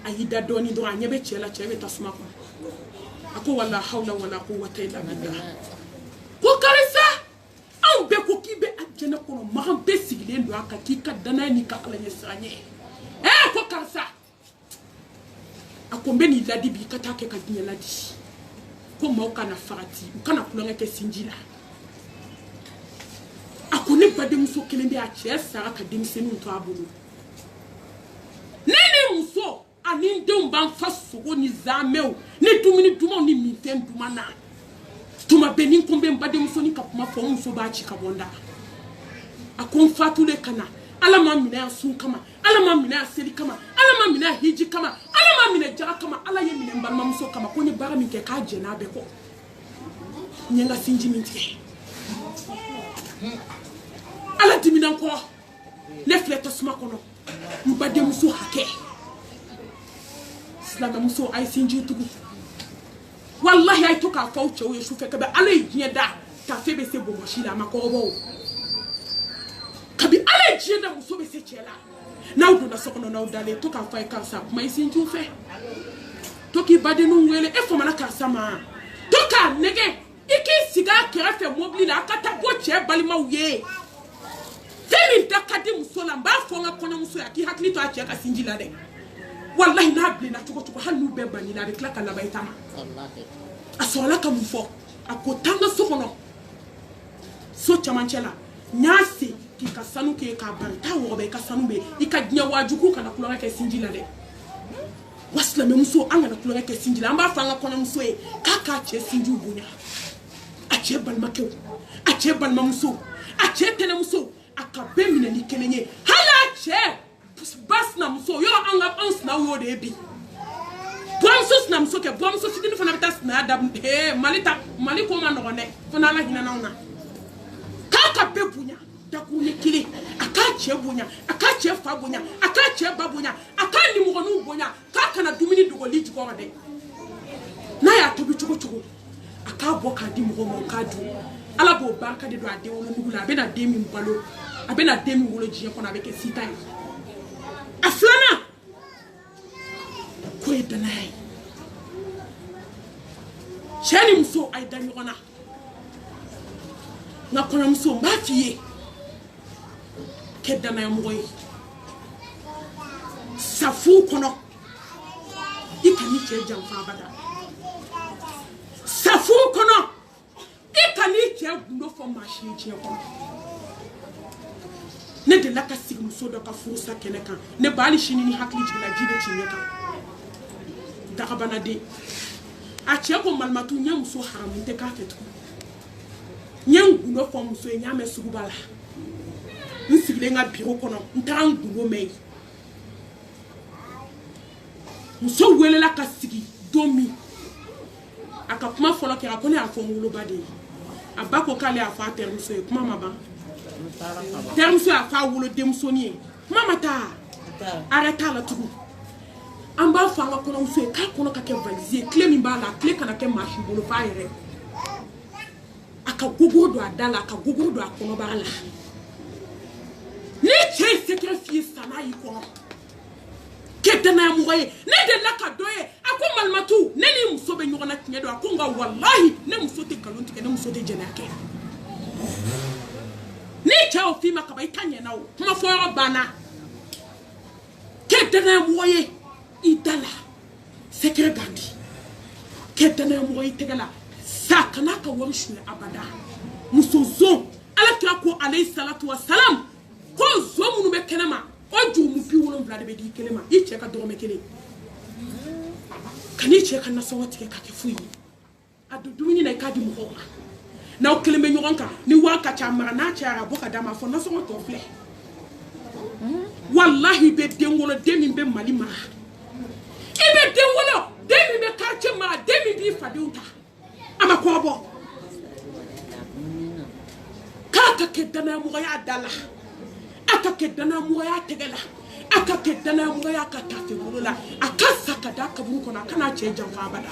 a y'i da dɔɔni dɔrɔn a ɲɛ bɛ cɛ la cɛ bɛ tasuma kɔnɔ a ko wala hawla wala quwwata illa billah ko karisa anw bɛɛ ko k'i bɛ aljanna kɔnɔ magan bɛɛ sigilen don a kan k'i ka danaya n'i ka ala ɲɛ siran ɲɛ ko karisa a ko n bɛ n'i ladi bi i ka taa kɛ ka diɲɛ ladi ko maaw kana farati u kana kulonkɛ kɛ sinji la a ko ne badenmuso kelen bɛ a cɛ sara ka denmisɛnninw to a bolo ne ni muso ani n denw b'an fa sogo ni zaamɛw ni dumuni dumanw ni minfɛn duman na tuma bɛɛ ni n ko n bɛ n badenmuso ni ka kuma fɔ n muso b'a ci ka bɔ n da a ko n fatulen ka na ala ma minɛ a sun kama ala ma minɛ a seli kama ala ma minɛ a hiji kama ala ma minɛ jaga kama ala ye minɛ n balimamuso kama ko n ye baara min kɛ k'a jɛn'a bɛɛ kɔ n ye n ka sinji min tigɛ ala dimina n kɔrɔ ne filɛ tasuma kɔnɔ n badenmuso hakɛ silamɛmuso a ye sinji tugu wallahi a ye to k'a fɔ aw cɛw ye sufɛ kabi ala ye diɲɛ da tafe bɛ se bɔnbɔsi la a ma kɔrɔbɔ o kabi ala ye diɲɛ da muso bɛ se cɛ la n'aw donna so kɔnɔ n'aw dalen to k'a fɔ a ye karisa kuma i sinjiw fɛ to k'i badenninw wele e famana karisa ma to k'a nɛgɛ i k'i sigi a kɛrɛfɛ mobili la a ka taa bɔ cɛ balimaw ye fɛn min da ka di muso la n b'a fɔ n ka kɔɲɔmuso ye a k'i hakili to a cɛ ka sinji la dɛ wallahi n'a bilenna cogo cogo hali n'u bɛɛ banni la a bɛ tila ka laban i ta ma a sɔrɔla ka mun fɔ a ko taa n ka so kɔnɔ so camancɛ la n y'a se k'i ka sanu kɛ k'a bari taa wɔgɔbɛ i ka sanu bɛ i ka diɲɛ wajugu kana tulonkɛ kɛ sinji la dɛ wa silamɛmuso an kana tulonkɛ kɛ sinji la an b'a fɔ an ka kɔɲɔmuso ye k'a k'a cɛ sinjiw bonya a cɛ balimakɛw a cɛ balimamuso a cɛ tɛnɛmuso a ka bɛɛ minɛ ni kelen ye hali a cɛ ba sinamuso yɔrɔ an sinaw y'o de ye bi buranmuso sinamuso kɛ buranmuso fitinin fana bɛ taa sinaya da mali ko ma nɔgɔn dɛ fo n'ala hinɛna anw na k'a ka bɛɛ bonya dakun ye kelen a k'a cɛ bonya a k'a cɛ fa bonya a k'a cɛ ba bonya a k'a nimɔgɔninw bonya k'a kana dumuni dogoли jukɔrɔ dɛ n'a y'a tobi cogo cogo a k'a bɔ k'a di mɔgɔw ma o k'a dun ala b'o barika de don a den wolonugu la a bɛna den min balo a bɛna den min wolo diɲɛ kɔnɔ a bɛ kɛ sita ye a filanan ko ye danaya ye cɛ ni muso a ye da ɲɔgɔn na nka kɔɲɔmuso n b'a f'i ye kɛ danayamɔgɔ ye sa furu kɔnɔ i ka n'i cɛ janfa abada sa furu kɔnɔ i ka n'i cɛ gundo fɔ maa si ye diɲɛ kɔnɔ ne delila ka sigi muso dɔ ka furusa kɛnɛ kan ne ba hali sini ni hakili jiginna ji bɛ ci ɲɛ kan dagabanaden a cɛ ko malimatu n ye muso haramu n tɛ k'a fɛ tugun n ye n gundo fɔ muso ye n y'a mɛn sugu b'a la n sigilen ka biro kɔnɔ n taara n gundo mɛn yen muso welela ka sigi don min a ka kuma fɔlɔ kɛra ko ne y'a fɔ n woloba de ye a ba ko k'ale y'a fɔ a terimuso ye kuma ma ban terimuso y'a fɔ a wolo denmusonin ye kuma ma taa arrêt t'a la tugun an b'a fɔ an ka kɔɲɔmuso ye k'a kɔnɔ ka kɛ valise ye tile min b'a la a tile kana kɛ maa si bolo f'a yɛrɛ a ka gogoro don a da la a ka gogoro don a kɔnɔbara la ni cɛ ye secret f'i ye sisan n'a y'i kɔnɔ kɛ danayamɔgɔ ye ne delila ka dɔ ye a ko malimatu ne ni muso bɛ ɲɔgɔn na tiɲɛ don a ko nka walahi ne muso tɛ nkalon tigɛ ne muso tɛ jɛnɛya kɛ ni cɛ y'o f'i ma kaban i ta ɲɛna o kuma fɔ yɔrɔ banna kɛ danayamɔgɔ ye i da la secret gandi kɛ danayamɔgɔ ye i tɛgɛ la sa kana ka wari suɲɛ abada muso zon alakira ko alayhi salatu wa salam ko zon minnu bɛ kɛnɛ ma o jurumu 70 de bɛ di kelen ma i cɛ ka dɔgɔmɛ kelen ka n'i cɛ ka nasɔngɔ tigɛ k'a kɛ foyi ye a don dumuni na i k'a di mɔgɔw ma n'aw kelen bɛ ɲɔgɔn kan ni wari ka ca mara n'a cayara a bɔ ka d'a ma fɔ nasɔngɔ tɔ filɛ wallahi i bɛ den wolo den min bɛ mali mara i bɛ den wolo den min bɛ quartier mara den min b'i fadenw ta a ma kɔrɔbɔ k'a ka kɛ danayamɔgɔya da la a ka kɛ danayamɔgɔya tɛgɛ la a ka kɛ danayamɔgɔya ka tafe bolo la a ka sa ka da kaburu kɔnɔ a kana cɛ janfa abada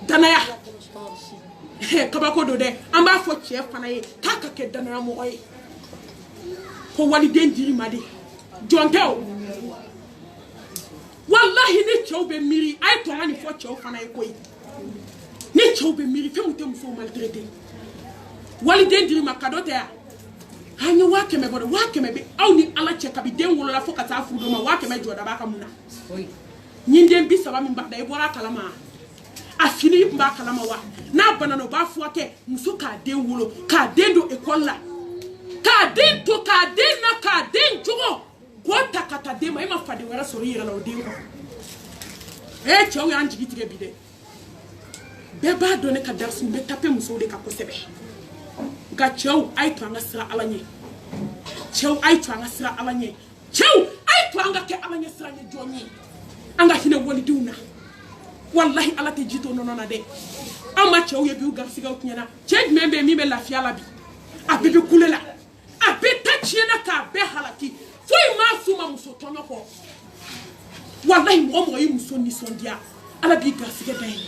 danaya kabako do dɛ an b'a fɔ cɛ fana ye k'a ka kɛ danayamɔgɔ ye ko waliden dir'i ma de jɔn tɛ o wallahi ni cɛw bɛ miiri a ye tɔnka nin fɔ cɛw fana ye koyi ni cɛw bɛ miiri fɛn min tɛ musow maltraité waliden dir'i ma cadeau tɛ yan an ye 100 bɔ dɛ 100 bɛ aw ni ala cɛ kabi den wolola fo ka taa furu dɔ ma 100 jɔda b'a ka mun na ɲin den 30 min b'a da i bɔra a kalama a fini tun b'a kalama wa n'a banana o b'a furakɛ muso k'a den wolo k'a den don école la k'a den to k'a den na k'a den jogo k'o ta ka taa den ma e ma faden wɛrɛ sɔrɔ i yɛrɛ la o den kɔ cɛw y'an jigi tigɛ bi dɛ bɛɛ b'a dɔn ne ka darisi n bɛ tape musow de kan kosɛbɛ nka cɛw a ye to an ka sira ala ɲɛ cɛw a ye to an ka sira ala ɲɛ cɛw a ye to an ka kɛ ala ɲɛ sira ɲɛ jɔn ye an ka hinɛ walidenw na wallahi ala tɛ ji to nɔnɔ na dɛ an ma cɛw ye bi u garisigɛw tiɲɛna cɛ jumɛn bɛ yen min bɛ lafiya la bi a bɛɛ bɛ kule la a bɛɛ ta tiɲɛna k'a bɛɛ halaki foyi m'a suma muso tɔɲɔ kɔ wallahi mɔgɔ mɔgɔ y'i muso nisɔndiya ala b'i garisigɛ dayɛlɛ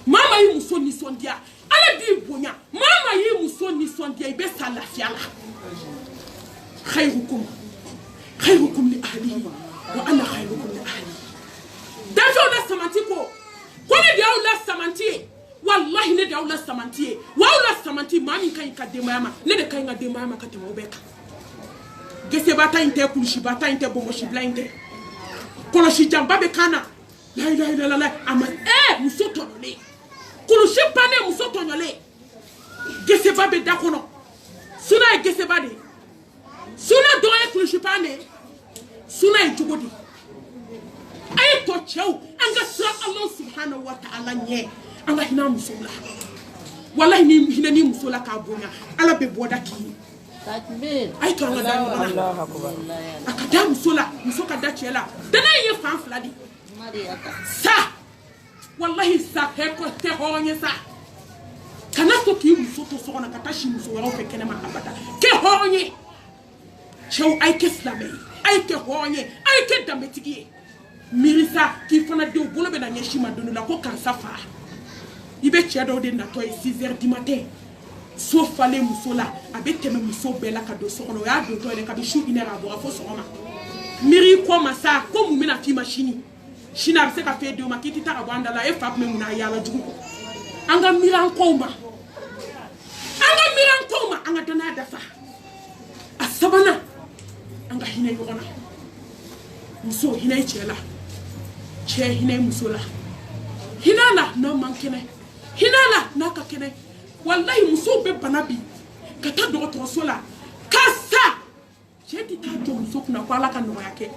maa ma y'i muso nisɔndiya ala b'i bonya maa ma y'i muso nisɔndiya i bɛ sa lafiya la خيركم لأهله وأنا خيركم لأهلي دافعوا لا سمانتيكو كل دياو لا سمانتي والله ندياو لا سمانتي واولا سمانتي مامي كاين كديماما ندي كاين كديماما كتمو بيكا gese bata inte kulushi bata inte bomoshi blinde koloshi jamba be kana la ilaha illallah ama musoto nyole kulushi pane musoto nyole gese babe dakono suna gese bade suna doye kulushi pane suna ijugodi ay to chew anga sa Allah subhanahu wa ta'ala nye anga hina musola wallahi ni hina ni musola ka bonya ala be boda ki takbir ay to anga da Allah akbar akada musola musoka da chela dana ye fan fladi mariaka sa wallahi sa he ko te honye sa kana to ki musoto so na katashi muso wala fe kene ma abada ke honye chew ay ke slame ay ke honye ay ke dametigi mirisa ki fana de bolo be na nyeshima donu la ko kan safa ibe chedo de na to 6h du matin so fale musola abeteme muso bela ka do sokono ya do to ele ka bi shu inera bo afo sokoma miri ko masa ko mu mina fi machine shina se ka fe de o makiti ta abanda la e fa me muna ya la jugu anga miran ko ma anga dana dafa asabana anga hina yona muso hina chela che hina musola hinala no mankene hinala naka kene wallahi muso be banabi kata do sola kasa cheti ta to muso kuna kwala ka no yake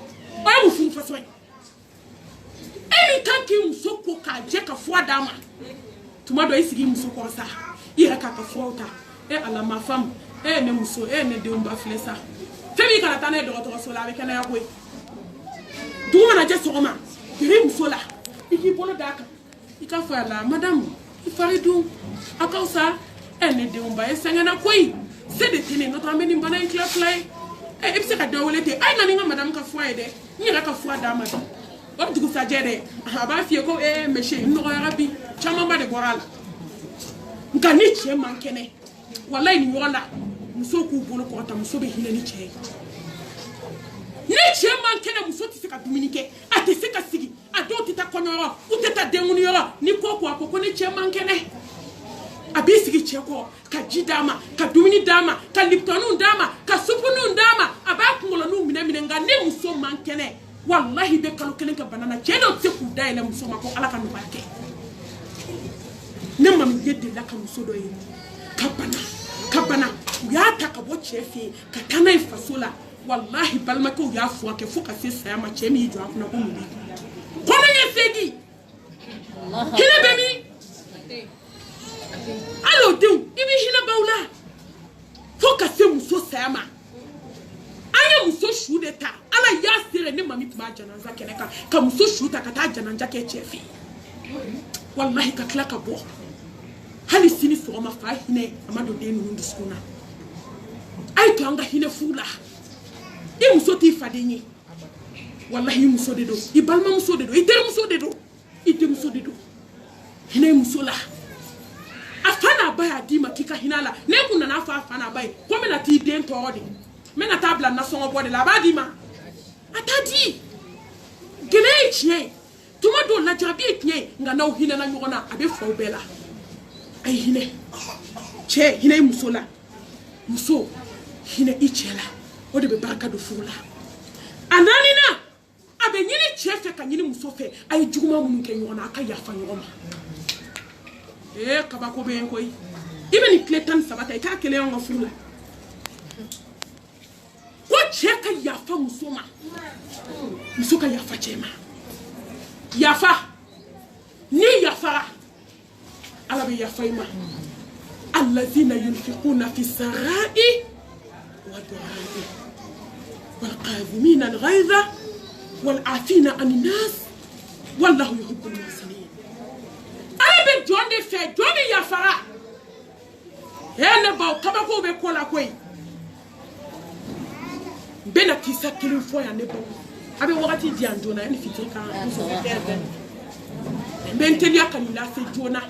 o mu fu faso eni kanki muso ko ka je ka fo dama tuma do isigi muso ko sa ira ka fo ta ala ma fam ne muso ne de umba flesa femi kana tane do sola be kana yakwe duma na je sokoma iri muso la iki bolo daka ika fa la madame ifaridu akausa ene de umba esengana koi c'est de tene notre ameni mbana ikla play e bise ka dawolete ay nani nga madame ka fo ede ni ka fo dama ba dugu sa jede aba fie ko meshe no rabi chama ba de boral nka ni che mankene wallahi ni yola muso ku bolo ko ta muso be hinani che ni che mankene muso ti se ka dominike ate se ka sigi ado ti ta konyoro uteta denguni yoro ni ko ko ni che mankene abisigi cheko ka jidama ka dumini dama ka liptonu dama ka supunu dama aba kungolo nu mine nga ne muso mankene wallahi be kalo kelen ka banana chedo te ku daile muso mako ala ka no barke ne mam yedde la ka muso do yi ka bana ya ta ka bo chefi ka tanai fasola wallahi balma ko ya fu ke fu ka se sa ma chemi jo afuna ko mu bi kono yesegi Allah kina bemi allo diw ibi hina baula foka se muso sama anya muso shu de ta ala ya sire ne mami tuma jananza keneka ka muso shu ta ka ta jananja ke chefi wallahi ka klaka bo hali sini so ma fa hine amado de nu ndusuna ay to anga hine fula e muso ti fadenyi wallahi muso de do ibalma muso de do itere muso de do ite muso de do hine muso la afana baya dima kika hinala ne kunna na fa afana bay ko mena ti den todi mena tabla na songo bode la ba dima atadi gele chie tuma do la jabi etnie nga na hina na nyona abe fo bela ay hine che hine musola muso hine ichela ode be baraka do fula ananina abe nyini chefe ka nyini muso fe ay juguma mun ke nyona aka yafa nyoma kabako be koy ibe ni kletan sabata ka kele on furula ko cheka yafa musoma musoka yafa chema yafa ni yafara ala be yafa ima allazina yunfiquna fi sarai wa du'ai wal qadhimina al ghaiza wal afina an nas wallahu yuhibbul muhsinin abe jonde fe jonde yafara ene ba kabako be kola koy bena kisa kilin fo ya ne ba abe wakati di andona en fitika so menteli akanila se jona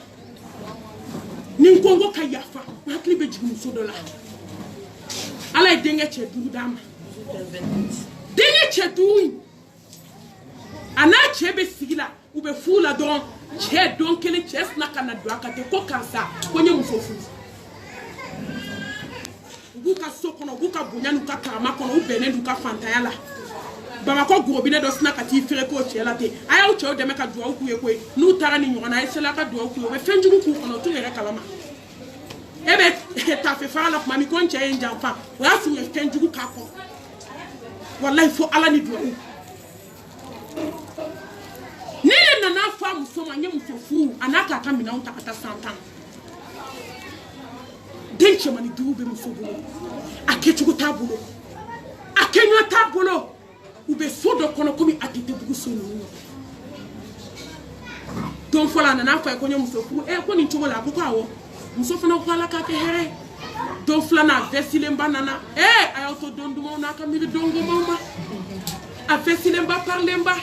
ni ngongo ka yafa hakli be jimu so dola ala dengue che du dama dengue che du ana che be sigila ou be fula don che don kele che snaka na do akate ko kansa ko nyemu fofu buka sokono buka bunyanu ka karama kono u bene du ka fantaya la baba ko grobine do snaka ti fere ko che la te aya u che o de meka do ku ye ko nu tara ni nyona esela ka do ku be fenjugu ku kono to yere kalama ebe ta fe fara la mami ko nche enja fa wa su ye fenjugu ka ko wallahi fo ala ni do nile nana fa musoma nye musofu anaka kamina unta kata santan denche mani dube musobulo akechugo tabulo akenyo tabulo ube sodo kono komi atete bugu sonu don fola nana fa ko nye musofu ko ni chugo la ko awo musofu na ko ala ka ke here don fla na vesile mbanana ayoto dondumo na kamiri dongo mama a vesile mba parlemba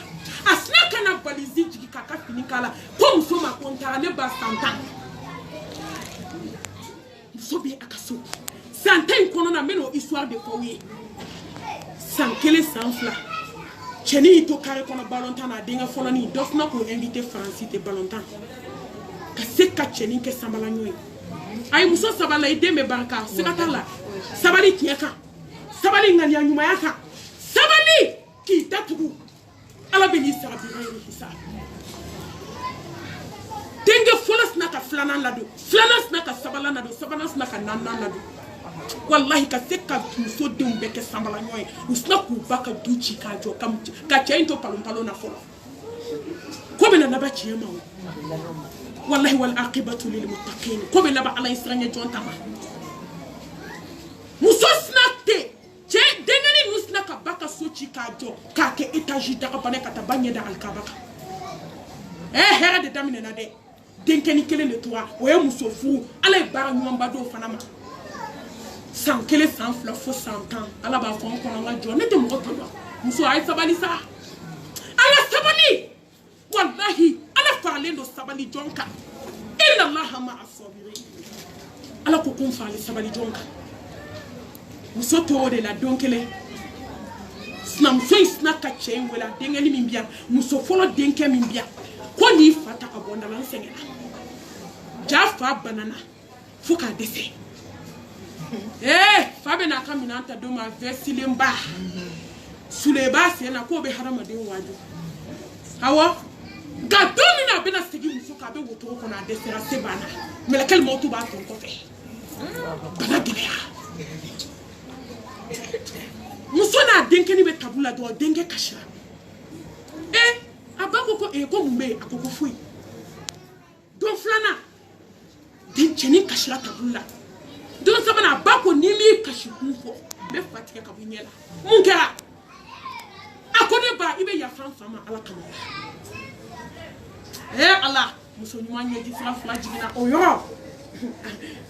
asna kana balizi jigi kaka finikala ko musoma kontara ne ba santan musobi akaso santan kono na meno histoire de kowe sankele sanfla cheni to kare kono balontan na denga folani dofna ko invité Francis te balontan ka seka cheni ke sambala nyoy ay muso sabala ideme banka sekatala sabali tieka sabali ngani anyuma yaka sabali ki tatugu ala beni sara bi rayri hisab dengue folas naka flanan lado flanas naka sabala nado sabanas naka nanan lado wallahi ka seka muso de umbeke sambala nyoy usna ku baka duchi ka jo kam ka chainto palompalo na folo ko bena na ba chiyema wallahi wal aqibatu lil muttaqin ko bena ba ala isranya jontama muso snakte che dengani nusna ka baka sochi ka jo ka ke etaji da ka bane ka tabanye da alkabaka hera de damine na de denkeni kele le toi o muso fu ala bara nyomba do fanama san kele san fla fo 100 ans ala ba fon ko nga jo ne de mo ko muso ay sabali sa ala sabali wallahi ala faralendo sabali jonka inna allaha ma'a sabirin ala ko kun fali sabali jonka muso to de la donkele snam so snaka chen wala dengeli mimbia muso folo denke mimbia ko ni fata ka bonda lan sengena jafa banana fuka dese fabe na kamina anta do ma vesilemba suleba sena ko be harama de waju hawa gadomina bena segi muso ka be woto ko na desera sebana melekel motu ba ton ko fe bana gilea muso na denke ni be tabula do denke kashira abako ko ko mumbe akoko fui don flana denke ni kashira tabula don sabana abako ni mi kashikufo be fatike ka bunyela munkera akode ba ibe ya fama ala kamala Allah muso nyuma nyeji fla jigina oyo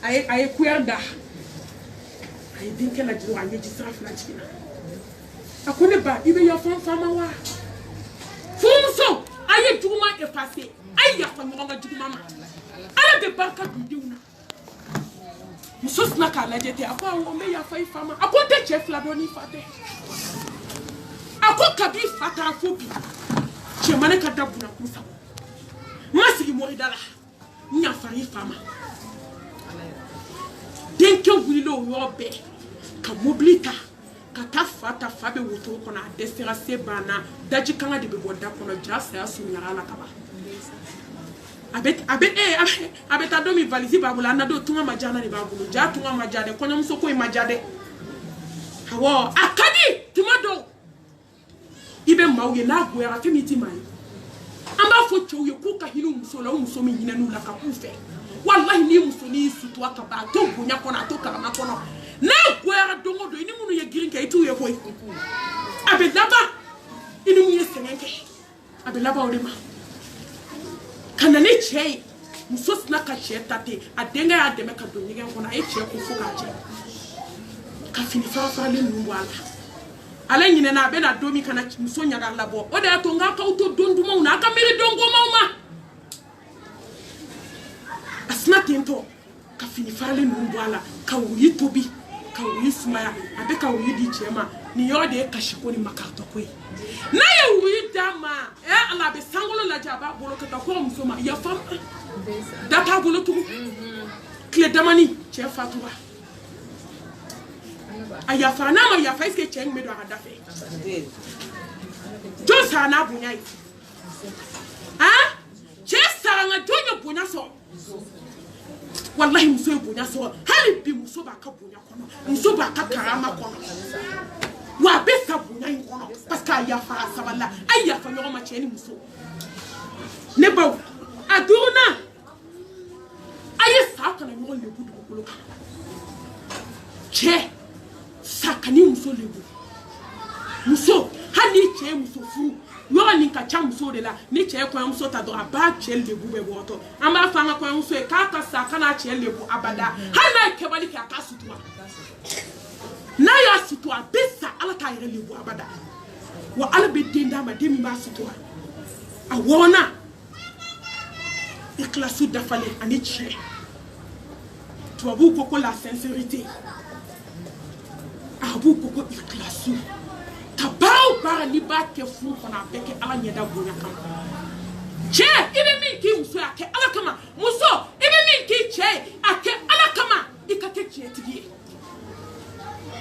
ay kuerda ay dinke la jiwa nyeji fla jigina akone ba ibe ya fama wa fumso ay juguma effacer ay ya fama nga juguma ma ala de barka bidiuna muso snaka la jete akwa o me ya fa fama akonte chef la doni fate akokabi fata fobi chemane ka dabuna kusa masigi moridala nya fari fama denke wulilo yobe ka mobilita ka ta fata fabe woto kona desera sebana daji kanga de beboda kono jasa ya sunyara la kaba abet adomi valisi babula na do tunga majana ni babulu ja tunga majade kono msoko imajade hawo akadi tumado ibe mauye na gwera femiti mai amba fo choye ko ka hinu muso la muso mi hina nu la ka kufe wallahi ni muso ni sutu aka ba to bunya kona to kama kono na gwera dongo do ini munu ye girinka itu ye koy abe laba ini mu ye senenke abe laba odema kana ne chei muso sna ka tate adenga ya deme ka do nyigen kona e che ko fo ka che ka fini fa le nu wala ala nyine na be na domi kana muso nyaga labo o de atonga ka uto donduma una aka miri dongo mauma asna tento ka fini farale numbu ala ka wuri tobi ka wuyi sumaya a bɛ ka wuyi di cɛ ma nin yɔrɔ de ye kasi ko ni makaritɔ ko ye n'a ye wuyi d'a ma ala a bɛ sankolo lajɛ a b'a bolo ka taa ko muso ma yafa da t'a bolo tugun tile damani cɛ fatura a yafa n'a ma yafa est-ce que cɛ in bɛ don a ka da fɛ jɔn sara n'a bonya ye cɛ sara nka jɔn ye bonya sɔrɔ wallahi muso ye bonya sɔrɔ hali bi muso b'a ka bonya kɔnɔ muso b'a ka karama kɔnɔ wa a bɛ sa bonya in kɔnɔ parce que a yafara sabali la a ye yafa ɲɔgɔn ma cɛ ni muso ne baw a duurunan a ye sa kana ɲɔgɔn lebu dugukolo kan cɛ sa ka ni muso lebu muso hali ni cɛ ye muso furu yɔrɔ nin ka ca muso de la ni cɛ ye kɔɲɔmuso ta dɔrɔn a b'a cɛ lebu bɛɛ bɔtɔ an b'a fɔ an ka kɔɲɔmuso ye k'a ka sa kana cɛ lebu abada hali n'a ye kɛwale kɛ a k'a sutura n'a y'a sutura a bɛ sa ala t'a yɛrɛ lebu abada wa ala bɛ den d'a ma den min b'a sutura a wɔɔrɔnan ikilasi dafalen ani tiɲɛ tubabuw ko ko la sincérité arabuw ko ko ikilasi ka baara o baara n'i b'a kɛ furu kɔnɔ a bɛɛ kɛ ala ɲɛda bonya kama cɛ i bɛ min k'i muso ye a kɛ ala kama muso i bɛ min k'i cɛ ye a kɛ ala kama i ka kɛ tiɲɛtigi ye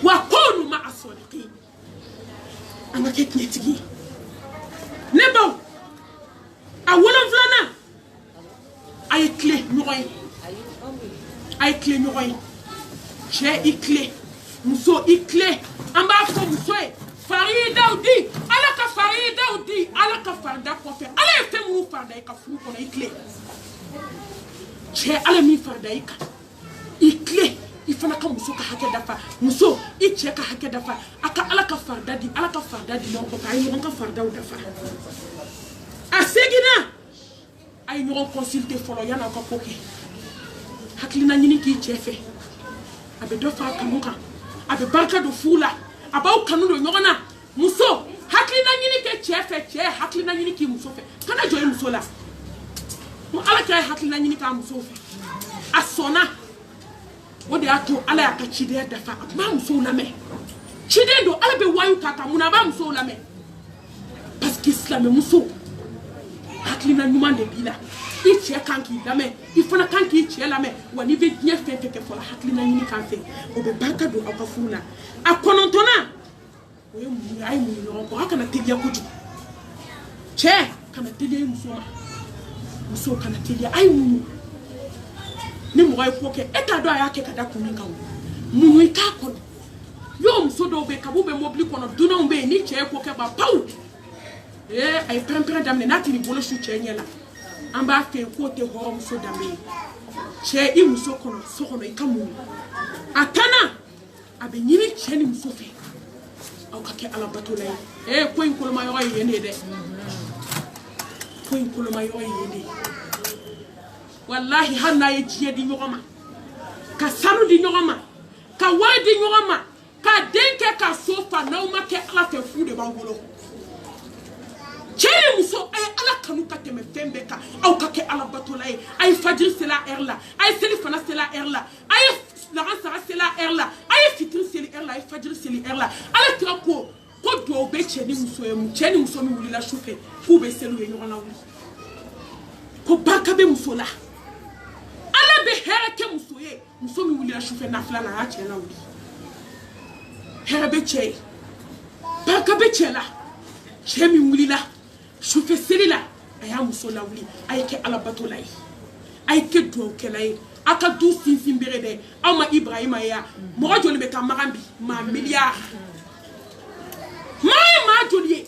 wa koonu ma a sɔdiqi an ka kɛ tiɲɛtigi ye ne baw a wolonfilanan a ye tile ɲɔgɔn ye a ye tile ɲɔgɔn ye cɛ i tile muso i tile an b'a fɔ muso ye faridaw di ala ka faridaw di ala ka farida kɔfɛ ala ye fɛn minnu farida i ka furu kɔnɔ i tile cɛ ala min farida i kan i tile i fana ka muso ka hakɛ dafa muso i cɛ ka hakɛ dafa a ka ala ka farida di ala ka farida di ɲɔgɔn kɔfɛ a ye ɲɔgɔn ka faridaw dafa a seginna a ye ɲɔgɔn consulter fɔlɔ yan'aw ka ko kɛ hakilina ɲini k'i cɛ fɛ a bɛ dɔ fara kanu kan a bɛ barika don furu la a b'aw kanu don ɲɔgɔn na muso hakilina ɲini kɛ cɛ fɛ cɛ hakilina ɲini k'i muso fɛ kana jɔ i muso la ko ala k'a ye hakilina ɲini k'a muso fɛ a sɔnna o de y'a to ala y'a ka cidenya dafa a tun b'a musow lamɛn ciden don ala bɛ wayu k'a kan munna a b'a musow lamɛn parce que silamɛ muso hakilina ɲuman de b'i la i cɛ kan k'i lamɛn i fana kan k'i cɛ lamɛn wa n'i bɛ diɲɛ fɛn fɛn kɛ fɔlɔ hakilina ɲini kan fɛ o bɛ barika don aw ka furu la a kɔnɔntɔnnan o ye mun ye a ye mun ye ɲɔgɔn kɔ aw kana teliya kojugu cɛ kana teliya i muso ma muso kana teliya a ye mun ye ni mɔgɔ ye ko kɛ e t'a dɔn a y'a kɛ ka da kun min kan o mun i k'a kɔnɔ y'o muso dɔw bɛ yen kab'u bɛ mobili kɔnɔ dunanw bɛ yen ni cɛ ye ko kɛ ba pawu a ye pɛrɛn-pɛrɛn daminɛ n'a t'i bolo su cɛ ɲɛ la an b'a fɛ yen k'o tɛ hɔrɔnmuso danbe ye cɛ i muso kɔnɔ so kɔnɔ i ka mun a tanna a bɛ ɲini cɛ ni muso fɛ aw ka kɛ ala batola ye ko in koloma yɔrɔ ye yen de dɛ ko in koloma yɔrɔ ye yen de wallahi hali n'a ye diɲɛ di ɲɔgɔn ma ka sanu di ɲɔgɔn ma ka wari di ɲɔgɔn ma ka den kɛ ka so fa n'aw ma kɛ ala fɛ fu de b'aw bolo cɛ ni muso a ye ala kanu ka tɛmɛ fɛn bɛɛ kan aw ka kɛ ala batola ye a ye fajiri seli a heure la a ye seli fana seli a heure la a ye lahansara seli a heure la a ye fitiri seli heure la a ye fajiri seli heure la ala kira ko duwawu bɛ cɛ ni muso ye cɛ ni muso min wulila su fɛ k'u bɛ seli u ye ɲɔgɔn lawuli ko barika bɛ muso la ala bɛ hɛrɛ kɛ muso ye muso min wulila su fɛ nafila la a y'a cɛ lawuli hɛrɛ bɛ cɛ ye barika bɛ cɛ la cɛ min wulila sufɛ seli la a y'a muso lawuli a ye kɛ ala batola ye a ye kɛ duwawukɛla ye a ka du sinsin bere dɛ aw ma ibrahima ye yan mɔgɔ joli bɛ ka magan bi maa miliyari maa ye maa joli ye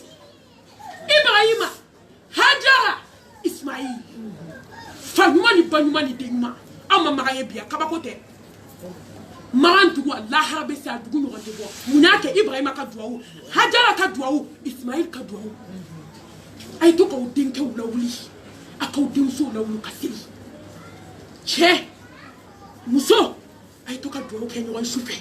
ibrahima hajara ismail fa ɲuman ni ba ɲuman ni den ɲuman aw ma magan ye bi yan kabako tɛ magan dugu lahara bɛ se a dugu ɲɔgɔn tɛ bɔ mun y'a kɛ ibrahima ka duwawu hajara ka duwawu ismail ka duwawu a ye to k'aw denkɛw lawuli a k'aw denmusow lawuli ka seli cɛ muso a ye to ka duwawu kɛ ɲɔgɔn su fɛ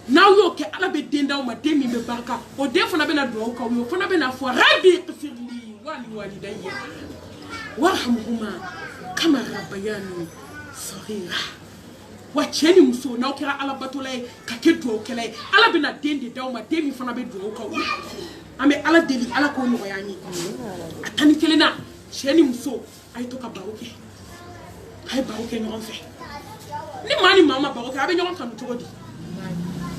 n'aw y'o kɛ ala bɛ den d'aw ma den min bɛ barika o den fana bɛna duwawu k'aw ye o fana bɛna fɔ rabi ighfirli wali walidayya warhamhuma kama rabbayani saghira wa cheni muso na okira ala batole ka ke do kele ala bina dende dawma demi fana be do ka wu ame ala deli ala ko no yani atani kele na cheni muso ay to ka baroke ay baroke no onfe ni mani mama baroke abe nyon kan to godi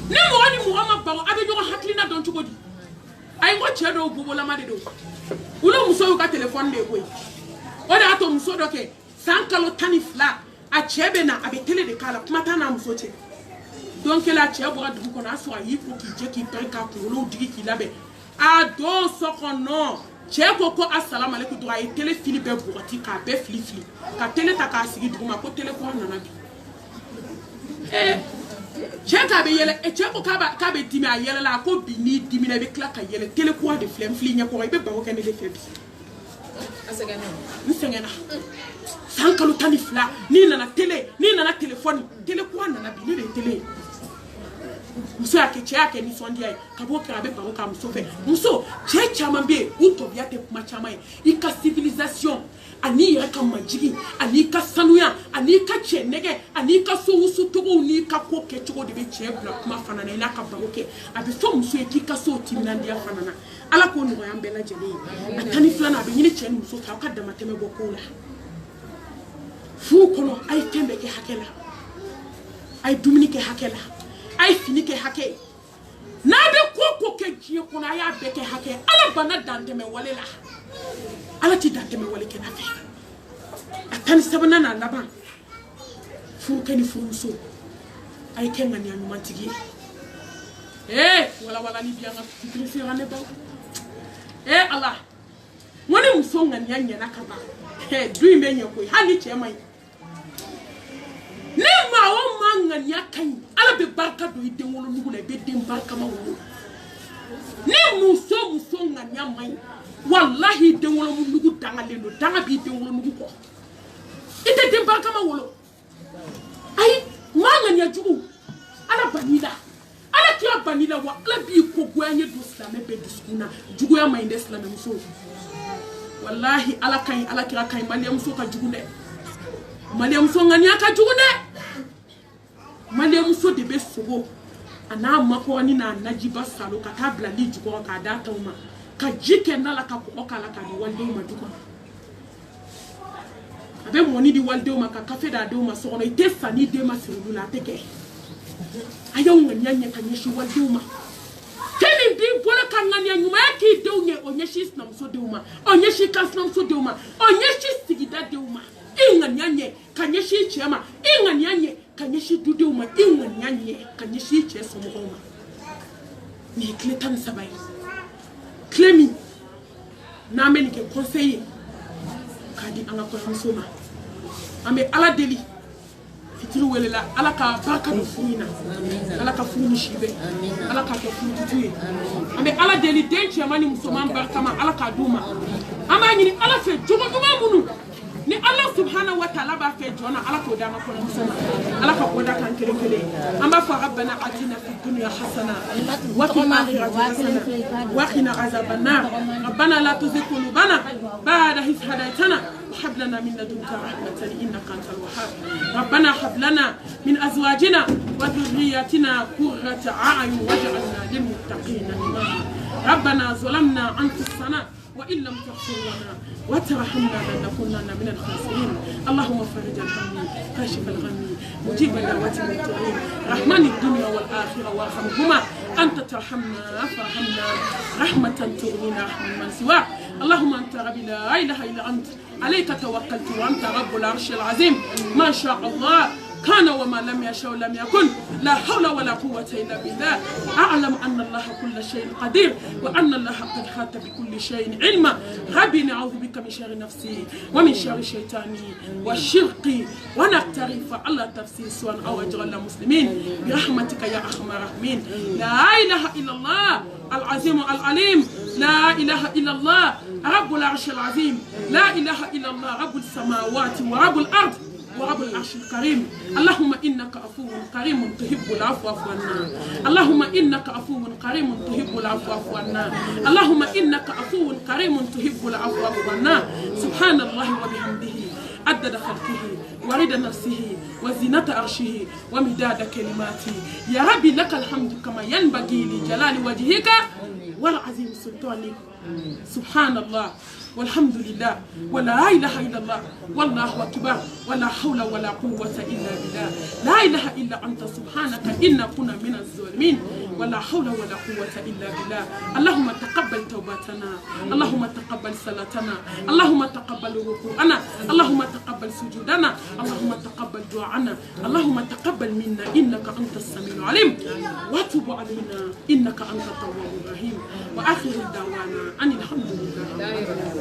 ni mo ani muhammad baro abe nyon haklina don to godi ay ngo chedo bubo la made do ulo muso ka telephone de boy oda ato muso doke sankalo tani fla a chebe na abe tele de kala kuma tana muso che donc la chebo ga duko na so ayi ko ki je ki perka ko lo digi ki labe a do so kono cheko ko assalamu alaikum do ay tele fili be bugati ka be fili fili ka tele ta ka sigi duguma ko tele ko nana bi cheka be yele e cheko ka be dimi a yele la ko bi ni dimi na be kla ka yele tele ko de flem fili nya ko be ba ko kene de febi asagana ni sengena sankalo tani fla ni nana telefoni tele ko nana bi ni de tele muso yake chake ni sondi ai kabo krabe ba ko muso fe muso che chama be utobia te kuma chama i ka civilisation ani ya ka majigi ani ka sanuya ani ka chenege ani ka so usu togo ni ka ko ke togo de be che bla kuma fanana ina ka ba ke abi so muso e ki ka so timnandi fanana ala ko no yambe la jeli atani fla na be ni che muso ka ka dama teme boko la fu kono ay tembe ke hakela ay dumini ke hakela ay fini ke hake na be ko ke jiye kono ay abe ke hake ala bana dante me wale la ala ti dante me wale ke na fe atani sabana na laban fu keni fu so ay ke ngani anu mantigi wala ni bianga titrisi rane ba Allah woni muso ngani anya na kaba du menye ko hali chemai ni ma o manga nyakan ala be barka do ide wolo nugu na be dem barka ma wolo ni muso nganya mai wallahi de wolo nugu dangale no danga bi de wolo nugu ko ite dem barka ma wolo ay manga nya jugu ala banida ala kiya banida wa ala bi ko gwanye do slame be diskuna jugu ya mai de slame muso wallahi ala kai ala kira kai maliam so ka jugu ne maliam so nganya ka jugu ne maliam so de be sobo ana mako ni na najiba salo ka tabla li jugo ka data uma ka jike na la ka ko kala ka ni walde uma jugo abe moni di walde uma ka kafe da de uma so no ite sani de ma siru la teke ayo nganya nya ka nyeshi walde uma teni bi bola kan nganya nyuma yaki de unye onyeshi snam so de uma onyeshi kasnam so de uma onyeshi sigida de uma inganyanye kanyeshi chema inganyanye kanyeshi dude uma inganyanye kanyeshi che so mo uma ni kletan sabai klemi na meni ke conseiller kadi anga ko musoma ame ala deli fitiru welela ala ka barka do funina ala ka funi shibe ala ka to funi tuye ame ala deli denche mani musoma barka ma ala ka duma ama nyini ala fe jogo munu ni Allah subhanahu wa ta'ala ba fe jona ala ko dama ko musoma ala ka ko da kan kele kele amba fa rabbana atina fid dunya hasana wa fil akhirati hasana wa qina azaban nar rabbana la tuzigh qulubana ba'da idh hadaytana وهب لنا من لدنك رحمة إنك أنت الوهاب ربنا هب لنا من أزواجنا وذرياتنا قرة أعين واجعلنا للمتقين إماما ربنا ظلمنا أنفسنا وإن لم تغفر لنا وترحمنا لنكونن من الخاسرين اللهم فرج الهم كاشف الغم مجيب دعوة المضطرين رحمن الدنيا والآخرة وارحمهما أنت ترحمنا فارحمنا رحمة تغنينا من سواك اللهم أنت ربي لا إله إلا أنت عليك توكلت وأنت رب العرش العظيم ما شاء الله كان وما لم يشاء لم يكن لا حول ولا قوة إلا بالله أعلم أن الله كل شيء قدير وأن الله قد حاط بكل شيء علما ربي نعوذ بك من شر نفسي ومن شر شيطاني والشرق ونقترف الله تفسير سواء أو أجعل مسلمين برحمتك يا أرحم الراحمين لا إله إلا الله العظيم العليم لا إله إلا الله رب العرش العظيم لا إله إلا الله رب السماوات ورب الأرض ورب العرش الكريم اللهم إنك عفو كريم تحب العفو فاعف عنا اللهم إنك عفو كريم تحب العفو فاعف عنا اللهم إنك عفو كريم تحب العفو فاعف عنا سبحان الله وبحمده عدد خلقه ورد نفسه وزنة عرشه ومداد كلماته يا ربي لك الحمد كما ينبغي لجلال وجهك والعظيم سلطانك سبحان الله والحمد لله ولا إله إلا الله والله أكبر ولا حول ولا قوة إلا بالله لا إله إلا أنت سبحانك إنا كنا من الظالمين ولا حول ولا قوة إلا بالله اللهم تقبل توبتنا اللهم تقبل صلاتنا اللهم تقبل ركوعنا اللهم تقبل سجودنا اللهم تقبل دعاءنا اللهم تقبل منا إنك أنت السميع العليم وتب علينا إنك أنت التواب الرحيم وآخر دعوانا أن الحمد لله